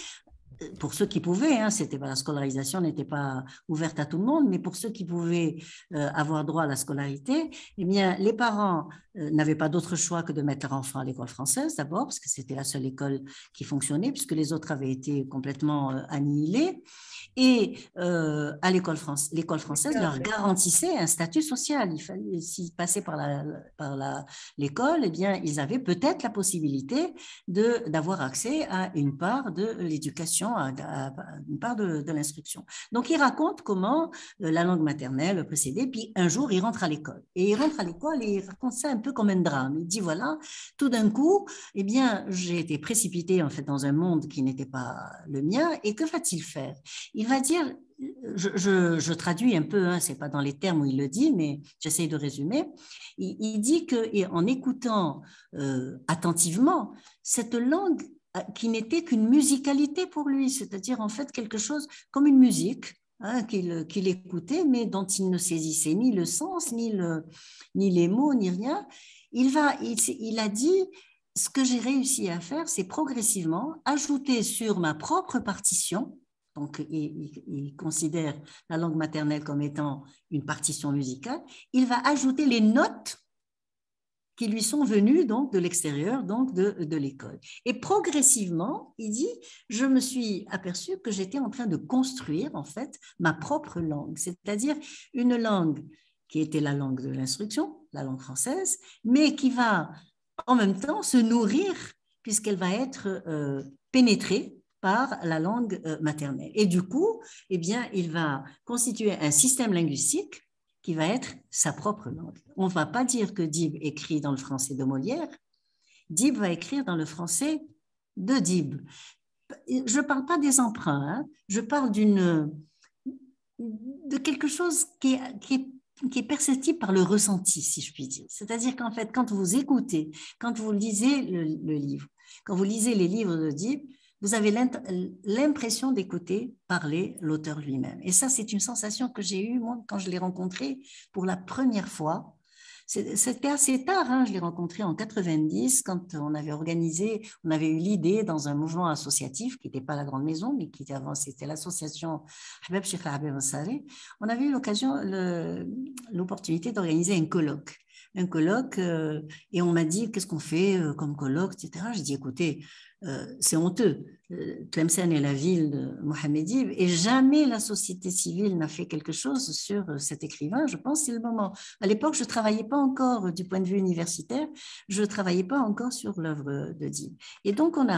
pour ceux qui pouvaient, hein, la scolarisation n'était pas ouverte à tout le monde, mais pour ceux qui pouvaient avoir droit à la scolarité, eh bien, les parents n'avaient pas d'autre choix que de mettre leur enfant à l'école française d'abord, parce que c'était la seule école qui fonctionnait, puisque les autres avaient été complètement annihilés. Et à l'école française leur garantissait un statut social. Il fallait, s'ils passaient l'école, eh bien, ils avaient peut-être la possibilité d'avoir accès à une part de l'éducation, à une part de l'instruction. Donc, il raconte comment la langue maternelle précédait, puis un jour, il rentre à l'école. Et il rentre à l'école et il raconte ça un peu comme un drame. Il dit, voilà, tout d'un coup, eh bien, j'ai été précipité en fait dans un monde qui n'était pas le mien, et que va-t-il faire? Il va dire, je traduis un peu, hein, c'est pas dans les termes où il le dit, mais j'essaie de résumer. Il dit qu'en écoutant attentivement, cette langue qui n'était qu'une musicalité pour lui, c'est-à-dire en fait quelque chose comme une musique, hein, qu'il écoutait, mais dont il ne saisissait ni le sens, ni les mots, ni rien. Il a dit, ce que j'ai réussi à faire, c'est progressivement ajouter sur ma propre partition. Donc, il considère la langue maternelle comme étant une partition musicale. Il va ajouter les notes qui lui sont venus donc de l'extérieur, donc de l'école. Et progressivement, il dit, je me suis aperçu que j'étais en train de construire en fait ma propre langue, c'est-à-dire une langue qui était la langue de l'instruction, la langue française, mais qui va en même temps se nourrir puisqu'elle va être pénétrée par la langue maternelle. Et du coup, eh bien, il va constituer un système linguistique qui va être sa propre langue. On ne va pas dire que Dib écrit dans le français de Molière, Dib va écrire dans le français de Dib. Je ne parle pas des emprunts, hein. Je parle de quelque chose qui est perceptible par le ressenti, si je puis dire. C'est-à-dire qu'en fait, quand vous écoutez, quand vous lisez le livre, quand vous lisez les livres de Dib, vous avez l'impression d'écouter parler l'auteur lui-même. Et ça, c'est une sensation que j'ai eue, moi, quand je l'ai rencontré pour la première fois. C'était assez tard, hein. Je l'ai rencontré en 90, quand on avait eu l'idée dans un mouvement associatif, qui n'était pas la Grande Maison, mais qui était avant, c'était l'association Ahbab Cheikh Habib Ansari. On avait eu l'opportunité d'organiser un colloque. Et on m'a dit, qu'est-ce qu'on fait comme colloque, etc. J'ai dit, écoutez, c'est honteux. Tlemcen est la ville de Mohamed Dib et jamais la société civile n'a fait quelque chose sur cet écrivain. Je pense que c'est le moment. À l'époque, je ne travaillais pas encore du point de vue universitaire, je ne travaillais pas encore sur l'œuvre de Dib. Et donc, on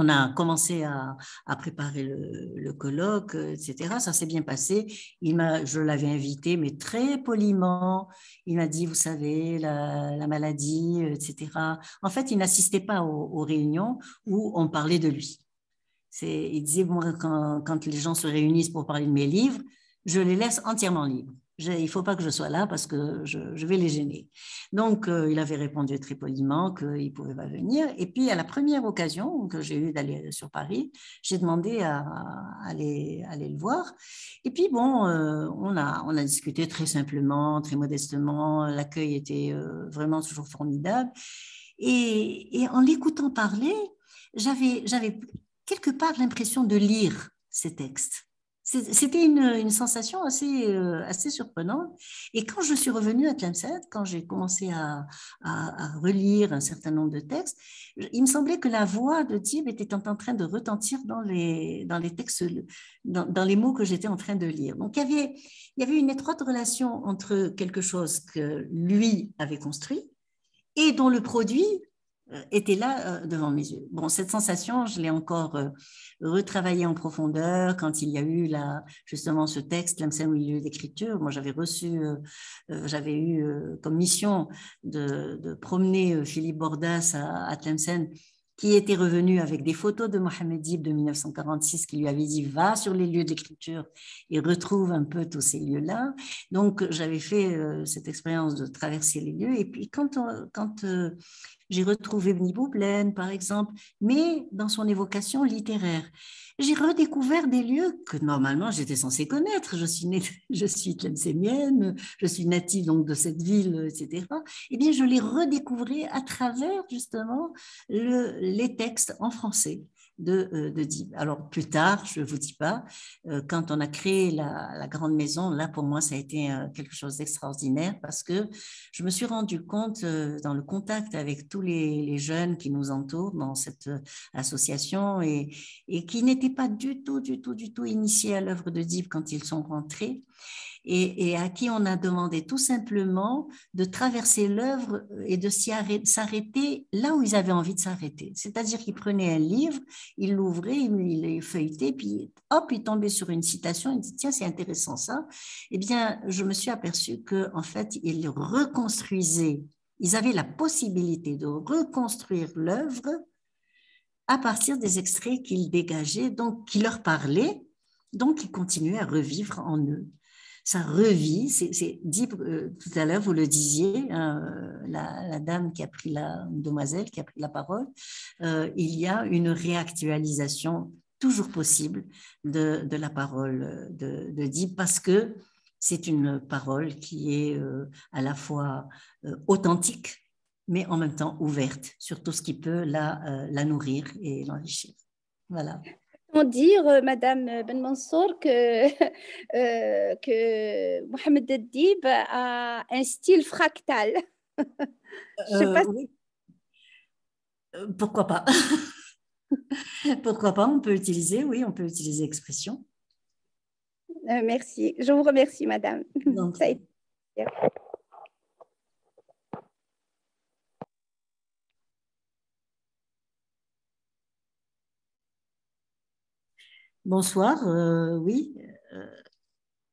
a commencé à préparer le colloque, etc. Ça s'est bien passé. Je l'avais invité, mais très poliment. Il m'a dit, vous savez, la maladie, etc. En fait, il n'assistait pas aux réunions où on parlait de lui. Il disait, moi, quand les gens se réunissent pour parler de mes livres, je les laisse entièrement libres. Il ne faut pas que je sois là parce que je vais les gêner. Donc, il avait répondu très poliment qu'il ne pouvait pas venir. Et puis, à la première occasion que j'ai eue d'aller sur Paris, j'ai demandé à aller le voir. Et puis, bon, on a discuté très simplement, très modestement. L'accueil était vraiment toujours formidable. Et en l'écoutant parler, j'avais quelque part l'impression de lire ces textes. C'était une sensation assez surprenante. Et quand je suis revenue à Tlemcen, quand j'ai commencé à relire un certain nombre de textes, il me semblait que la voix de Dib était en train de retentir dans les textes, dans les mots que j'étais en train de lire. Donc, il y avait une étroite relation entre quelque chose que lui avait construit et dont le produit était là devant mes yeux. Bon, cette sensation, je l'ai encore retravaillée en profondeur quand il y a eu justement ce texte, Tlemcen au milieu d'écriture. Moi, j'avais eu comme mission de promener Philippe Bordas à Tlemcen, qui était revenu avec des photos de Mohamed Dib de 1946, qui lui avait dit « va sur les lieux d'écriture et retrouve un peu tous ces lieux-là ». Donc, j'avais fait cette expérience de traverser les lieux. Et puis, quand j'ai retrouvé Bni Boublen, par exemple, mais dans son évocation littéraire. J'ai redécouvert des lieux que normalement j'étais censée connaître. Je suis tlemcenienne, je suis native donc de cette ville, etc. Eh bien, je les redécouvrais à travers justement les textes en français de Dib. Alors plus tard, je ne vous dis pas, quand on a créé la Grande Maison, là pour moi ça a été quelque chose d'extraordinaire parce que je me suis rendu compte dans le contact avec tous les jeunes qui nous entourent dans cette association et qui n'étaient pas du tout initiés à l'œuvre de Dib quand ils sont rentrés. Et à qui on a demandé tout simplement de traverser l'œuvre et de s'arrêter là où ils avaient envie de s'arrêter. C'est-à-dire qu'ils prenaient un livre, ils l'ouvraient, ils le feuilletaient, puis hop, ils tombaient sur une citation, ils disaient tiens, c'est intéressant ça. Eh bien, je me suis aperçue qu'en fait, ils reconstruisaient, ils avaient la possibilité de reconstruire l'œuvre à partir des extraits qu'ils dégageaient, donc qui leur parlaient, donc ils continuaient à revivre en eux. Ça revit, c'est dit tout à l'heure, vous le disiez, la dame qui a pris une demoiselle qui a pris la parole, il y a une réactualisation toujours possible de la parole de Dib parce que c'est une parole qui est à la fois authentique, mais en même temps ouverte sur tout ce qui peut la nourrir et l'enrichir. Voilà. Comment dire, Madame Ben Mansour, que Mohamed Dib a un style fractal. Je sais pas. Oui, pourquoi pas? Pourquoi pas? On peut utiliser, oui, on peut utiliser expression. Merci. Je vous remercie, madame. Donc, Ça a été... bonsoir, oui.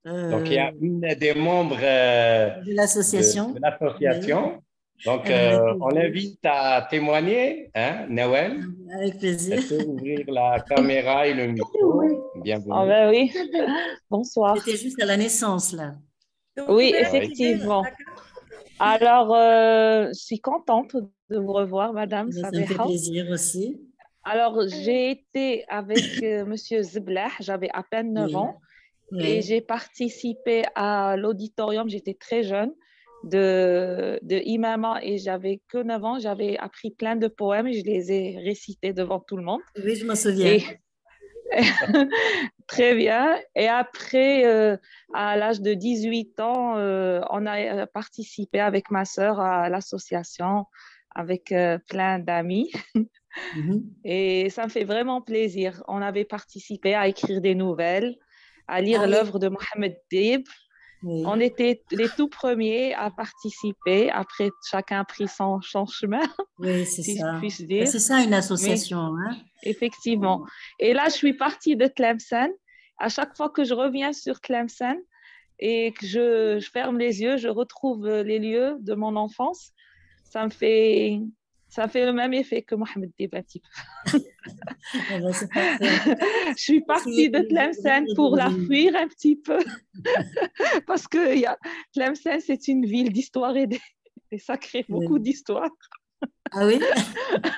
Donc, il y a une des membres De l'association. de l'association. Donc, Elle aimerait on l'invite à témoigner, hein, Nawel. avec plaisir. Elle peut ouvrir la caméra et le micro. Bienvenue. Ah ben oui, bonsoir. C'était juste à la naissance, là. Donc, Oui, vous pouvez effectivement. activer la carte. Alors, je suis contente de vous revoir, Madame Ça me fait Sabeha. plaisir aussi. Alors, j'ai été avec Monsieur Zeblah, j'avais à peine 9 Oui. ans, Oui. et j'ai participé à l'auditorium, j'étais très jeune, de Imama, et j'avais que 9 ans, j'avais appris plein de poèmes et je les ai récités devant tout le monde. Oui, je m'en souviens. Et très bien. Et après, à l'âge de 18 ans, on a participé avec ma sœur à l'association avec plein d'amis. Mhm. Et ça me fait vraiment plaisir. On avait participé à écrire des nouvelles, à lire Ah oui. l'œuvre de Mohamed Dib. Oui. On était les tout premiers à participer. Après, chacun a pris son chemin, Oui, c'est si je ça. puis dire. C'est ça une Mais association, hein? effectivement. Et là, je suis partie de Tlemcen. À chaque fois que je reviens sur Tlemcen et que je ferme les yeux, je retrouve les lieux de mon enfance. Ça me fait le même effet que Mohamed Dib un petit peu. Eh ben, c'est parfait. Je suis partie de Tlemcen pour la fuir un petit peu parce que Tlemcen, c'est une ville d'histoire et ça crée beaucoup Oui. d'histoire. Ah oui?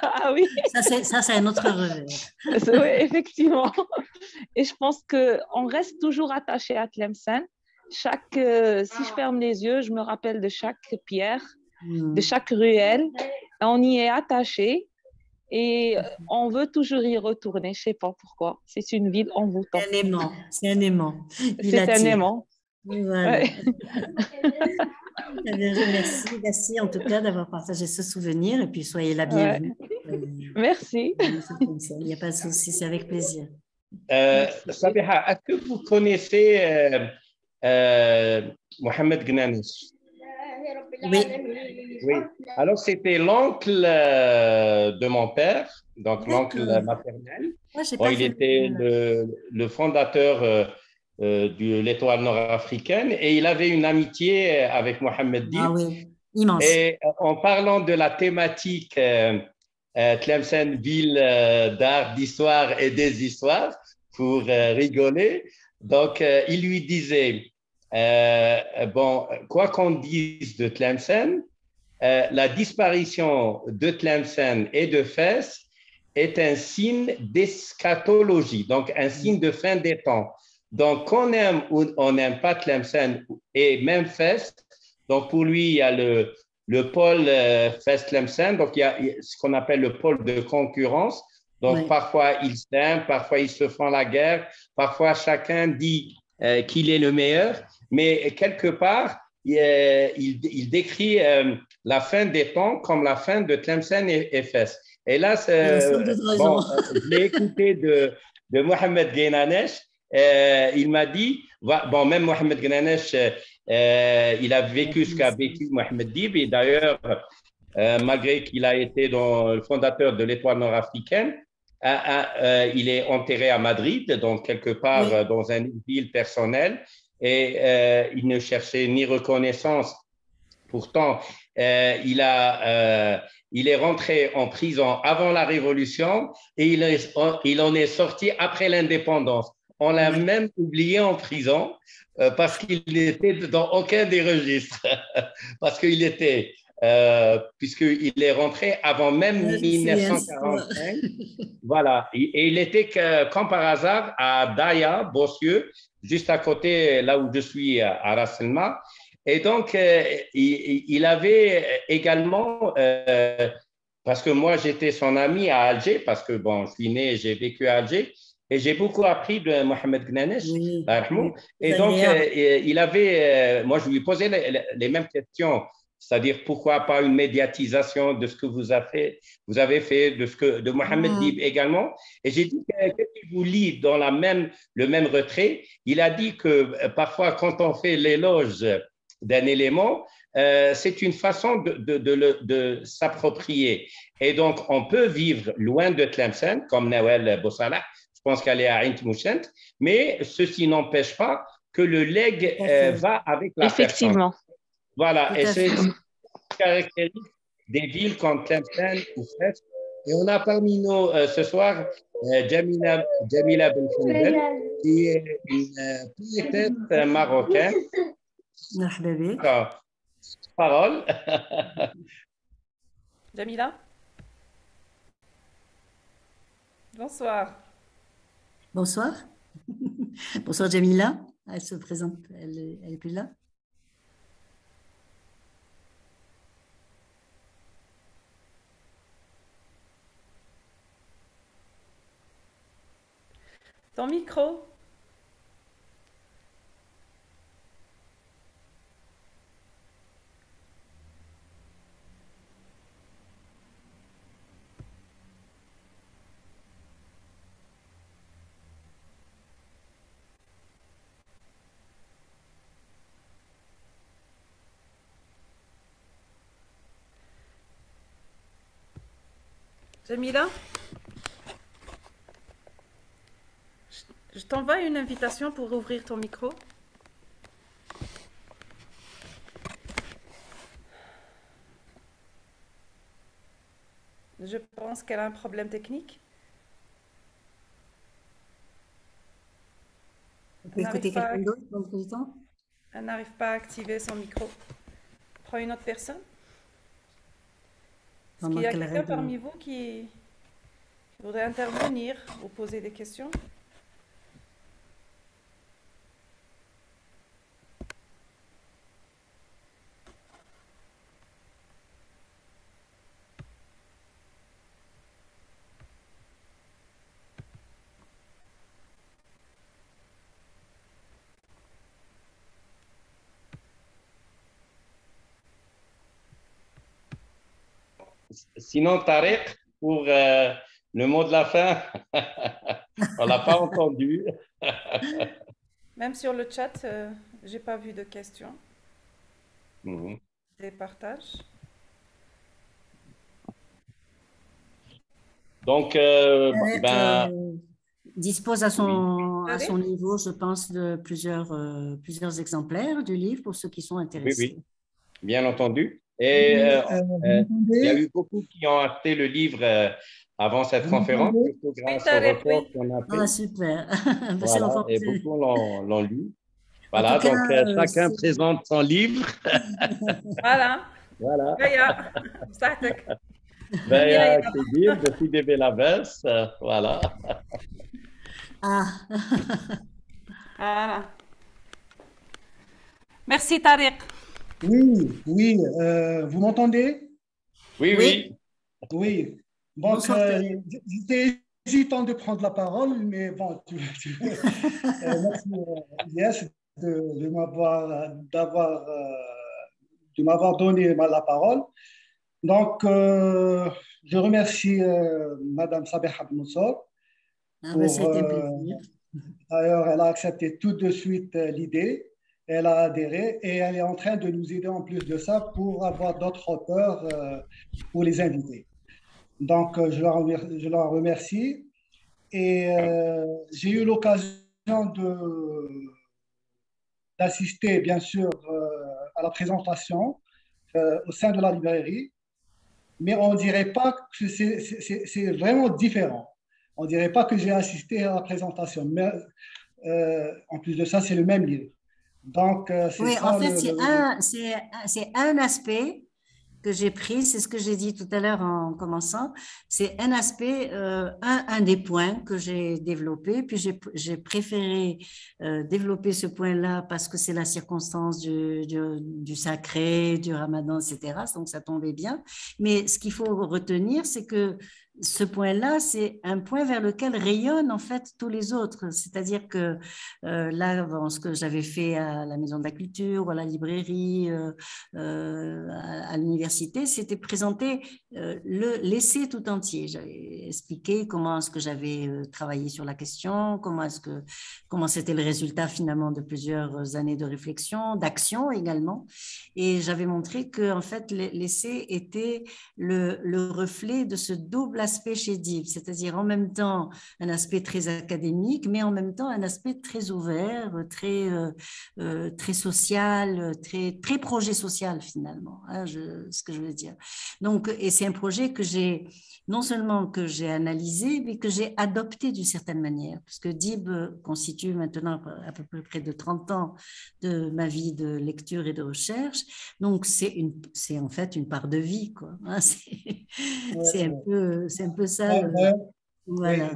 Ah oui, Ça, c'est un autre revers. oui, effectivement. Et je pense qu'on reste toujours attaché à Tlemcen. Si je ferme les yeux, je me rappelle de chaque pierre, de chaque ruelle. On y est attaché et on veut toujours y retourner. Je ne sais pas pourquoi. C'est une ville envoûtante. C'est un aimant. C'est un aimant. Il C'est un attire. aimant. Voilà. Ouais. Eh bien, merci en tout cas d'avoir partagé ce souvenir et puis soyez la bienvenue. Merci. C'est comme ça. Il n'y a pas de souci, c'est avec plaisir. Sabiha, est-ce que vous connaissez Mohamed Gnanish? Oui. Oui. Alors, c'était l'oncle de mon père, donc l'oncle maternel. Ah, j'ai Bon, pas il fait était le fondateur de l'étoile nord-africaine et il avait une amitié avec Mohamed Dib. Ah oui, immense. Et en parlant de la thématique Tlemcen, ville d'art, d'histoire et des histoires, pour rigoler, donc il lui disait, bon, quoi qu'on dise de Tlemcen, la disparition de Tlemcen et de Fès est un signe d'eschatologie, donc un signe de fin des temps. Donc, qu'on aime ou on n'aime pas Tlemcen et même Fès, donc pour lui, il y a le pôle Fès-Tlemcen, donc il y a ce qu'on appelle le pôle de concurrence. Donc, oui. Parfois, ils s'aiment, parfois, ils se font la guerre, parfois, chacun dit qu'il est le meilleur, mais quelque part, il décrit la fin des temps comme la fin de Tlemcen et Fès. Et là, bon, je l'ai écouté de Mohamed Ghinanesh. Il m'a dit, bon, même Mohamed Ghinanesh, il a vécu ce qu'a vécu Mohamed Dib. Et d'ailleurs, malgré qu'il a été le fondateur de l'étoile nord-africaine, il est enterré à Madrid, donc quelque part oui. Dans une ville personnelle. Et il ne cherchait ni reconnaissance. Pourtant, il est rentré en prison avant la Révolution et il en est sorti après l'indépendance. On l'a même oublié en prison parce qu'il n'était dans aucun des registres. Parce qu'il était, puisqu'il est rentré avant même 1945. Voilà. Et il était, comme par hasard, à Daya, Bossieux, juste à côté, là où je suis, à Ras-el-Ma. Et donc, il avait également, parce que moi, j'étais son ami à Alger, parce que, bon, je suis né, j'ai vécu à Alger, et j'ai beaucoup appris de Mohamed Ghinanesh. Oui, et donc, il avait, moi, je lui posais les mêmes questions c'est-à-dire pourquoi pas une médiatisation de ce que vous avez fait de Mohamed Dib également. Et j'ai dit que qu'il vous lit dans le même retrait, il a dit que parfois quand on fait l'éloge d'un élément, c'est une façon de s'approprier. Et donc, on peut vivre loin de Tlemcen, comme Nawel Bossalah, je pense qu'elle est à Ain Mouchent, mais ceci n'empêche pas que le legs va avec la Effectivement. personne. Voilà, et c'est une caractéristique des villes comme Tlemcen ou Fès. Et on a parmi nous ce soir Jamila Belfondel, qui est une poétesse marocaine. Parole. Jamila? Bonsoir. Bonsoir. Bonsoir Jamila. Elle se présente, elle est plus là. Ton micro. Jamila, je t'envoie une invitation pour ouvrir ton micro. Je pense qu'elle a un problème technique. On peut écouter quelqu'un d'autre dans le temps. Elle n'arrive pas à activer son micro. Prends une autre personne. Est-ce qu'il y a quelqu'un parmi vous qui voudrait intervenir ou poser des questions? Sinon, Tariq, pour le mot de la fin, on ne l'a pas entendu. Même sur le chat, je n'ai pas vu de questions. Des partages. Donc, dispose à son niveau, je pense, de plusieurs exemplaires du livre pour ceux qui sont intéressés. Oui, bien entendu. Et il y a eu beaucoup qui ont acheté le livre avant cette conférence, grâce au report qu'on a fait. Ah, super. Voilà, et beaucoup l'ont lu. Voilà, donc chacun présente son livre. Voilà. Voilà. Baya, Satek. Baya Kedir, de Sidi Belabès. Voilà. Ah. Voilà. Merci, Tariq. Oui, vous m'entendez? Oui. Oui. Donc, j'étais hésitant de prendre la parole, mais bon, merci Yes de m'avoir donné la parole. Donc, je remercie Madame Sabeha Bnousor. D'ailleurs, elle a accepté tout de suite l'idée. Elle a adhéré et elle est en train de nous aider en plus de ça pour avoir d'autres auteurs pour les inviter. Donc, je la remercie. Et j'ai eu l'occasion d'assister, bien sûr, à la présentation au sein de la librairie, mais on ne dirait pas que c'est vraiment différent. On ne dirait pas que j'ai assisté à la présentation, mais en plus de ça, c'est le même livre. Donc, oui, en fait, c'est un aspect que j'ai pris, c'est ce que j'ai dit tout à l'heure en commençant, c'est un aspect, un des points que j'ai développé, puis j'ai préféré développer ce point-là parce que c'est la circonstance du sacré, du ramadan, etc., donc ça tombait bien. Mais ce qu'il faut retenir, c'est que ce point-là, c'est un point vers lequel rayonnent en fait tous les autres. C'est-à-dire que là, bon, ce que j'avais fait à la Maison de la Culture ou à la librairie, à l'université, c'était présenter l'essai tout entier. J'avais expliqué comment est-ce que j'avais travaillé sur la question, comment c'était le résultat finalement de plusieurs années de réflexion, d'action également. Et j'avais montré que en fait, l'essai était le reflet de ce double aspect chez Dib, c'est-à-dire en même temps un aspect très académique, mais en même temps un aspect très ouvert, très social, très projet social finalement, hein, ce que je veux dire. Donc, et c'est un projet que j'ai, non seulement que j'ai analysé, mais que j'ai adopté d'une certaine manière, parce que Dib constitue maintenant à peu près de 30 ans de ma vie de lecture et de recherche. Donc, c'est en fait une part de vie, quoi. Hein, c'est un peu ça. Voilà.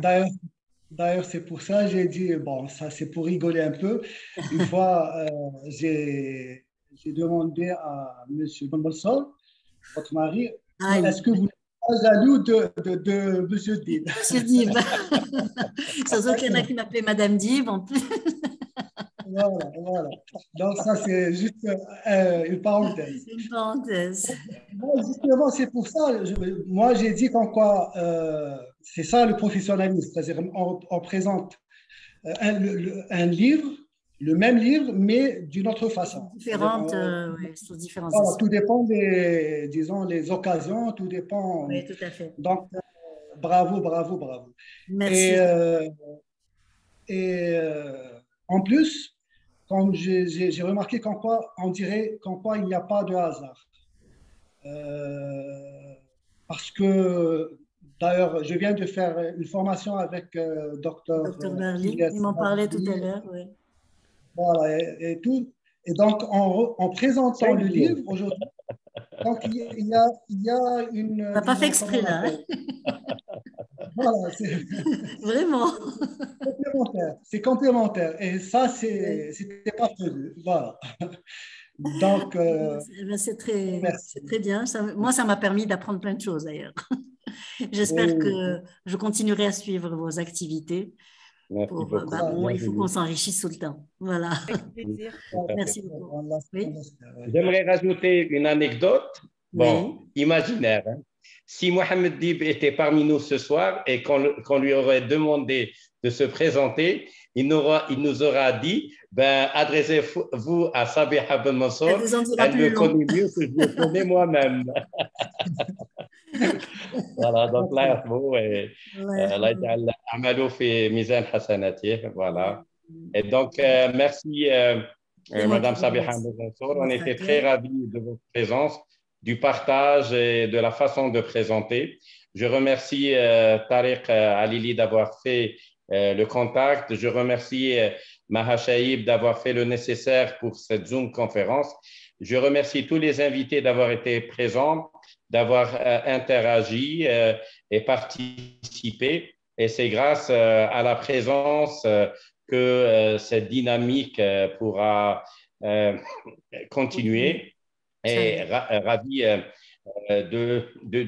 D'ailleurs, c'est pour ça que j'ai dit, bon, ça c'est pour rigoler un peu. Une fois, j'ai demandé à M. Bonbonsol, votre mari, est-ce que vous n'êtes pas jaloux de M. Dib? Monsieur Dib. Surtout qu'il y en a qui m'appelaient Madame Dib en plus. Voilà. Donc, ça, c'est juste une parenthèse. Une parenthèse. Bon, justement, c'est pour ça, moi, j'ai dit qu'en quoi, c'est ça le professionnalisme, c'est-à-dire on présente un livre, le même livre, mais d'une autre façon. Sur différents voilà, aspects. tout dépend disons, les occasions, tout dépend. Oui, tout à fait. Donc, bravo. Merci. Et en plus, comme j'ai remarqué qu'en quoi, on dirait qu'en quoi il n'y a pas de hasard. Parce que, d'ailleurs, je viens de faire une formation avec Dr. Barli, il m'en parlait tout à l'heure. Oui. Voilà, et tout. Et donc, en présentant le livre aujourd'hui, donc il y a une. On n'a pas fait exprès là. Voilà, vraiment. C'est complémentaire. Et ça, c'était pas prévu. Voilà. Donc, c'est très bien. Moi, ça m'a permis d'apprendre plein de choses d'ailleurs. J'espère que je continuerai à suivre vos activités. Il faut qu'on s'enrichisse tout le temps. Voilà. Avec plaisir. Merci beaucoup. Oui. J'aimerais rajouter une anecdote, imaginaire. Hein. Si Mohamed Dib était parmi nous ce soir et qu'on lui aurait demandé de se présenter, il nous aura dit, adressez-vous à Sabiha Ben Mansour, elle me connaît mieux que je le connais moi-même. Voilà, donc là, Allah yaj'al a'malu fi mizan hasanatih, voilà. Et donc, merci, Madame Sabiha Ben Mansour. On était très ravis de votre présence, du partage et de la façon de présenter. Je remercie Tariq Alili d'avoir fait le contact. Je remercie Maha Chaïb d'avoir fait le nécessaire pour cette Zoom conférence. Je remercie tous les invités d'avoir été présents, d'avoir interagi et participé. Et c'est grâce à la présence que cette dynamique pourra continuer. Et ravi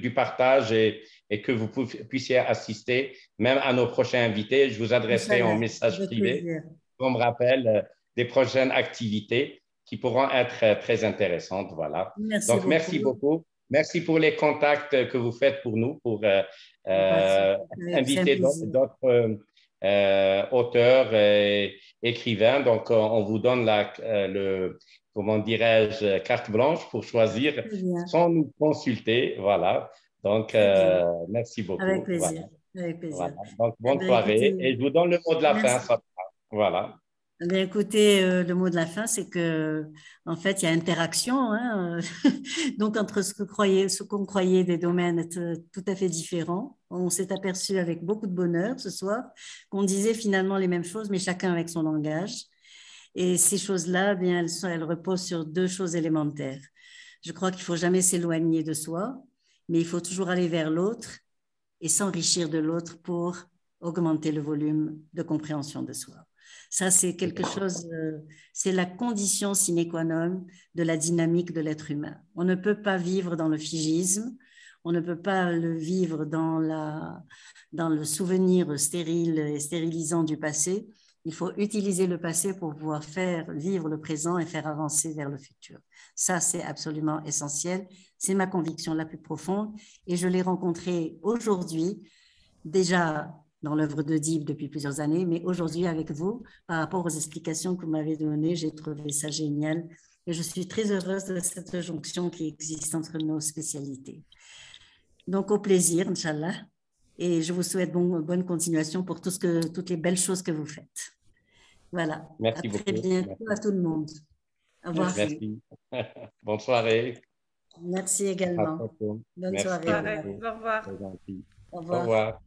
du partage et que vous puissiez assister même à nos prochains invités. Je vous adresserai en message privé, qu'on me rappelle des prochaines activités qui pourront être très intéressantes. Voilà. Donc, merci beaucoup. Merci pour les contacts que vous faites pour nous, pour inviter d'autres auteurs et écrivains. Donc, on vous donne comment dirais-je, carte blanche pour choisir sans nous consulter. Voilà. Donc, merci beaucoup. Avec plaisir. Voilà. Avec plaisir. Voilà. Donc, bonne soirée. Et je vous donne le mot de la fin. Ça. Voilà. Bien, écoutez, le mot de la fin, c'est que, en fait, il y a interaction, hein, donc entre ce qu'on croyait des domaines tout à fait différents. On s'est aperçu avec beaucoup de bonheur ce soir qu'on disait finalement les mêmes choses, mais chacun avec son langage. Et ces choses-là, bien, elles reposent sur deux choses élémentaires. Je crois qu'il ne faut jamais s'éloigner de soi, mais il faut toujours aller vers l'autre et s'enrichir de l'autre pour augmenter le volume de compréhension de soi. Ça, c'est quelque chose, c'est la condition sine qua non de la dynamique de l'être humain. On ne peut pas vivre dans le figisme, On ne peut pas le vivre dans le souvenir stérile et stérilisant du passé. Il faut utiliser le passé pour pouvoir faire vivre le présent et faire avancer vers le futur. Ça, c'est absolument essentiel. C'est ma conviction la plus profonde et je l'ai rencontré aujourd'hui, déjà dans l'œuvre de Dib depuis plusieurs années, mais aujourd'hui avec vous, par rapport aux explications que vous m'avez données, j'ai trouvé ça génial et je suis très heureuse de cette jonction qui existe entre nos spécialités. Donc, au plaisir, Inch'Allah, et je vous souhaite bonne continuation pour toutes les belles choses que vous faites. Voilà. Merci à très beaucoup. bientôt à tout le monde. Au revoir. Merci. Bonne soirée. Merci également. Bonne Merci soirée. beaucoup. Au revoir. Au Au revoir. revoir.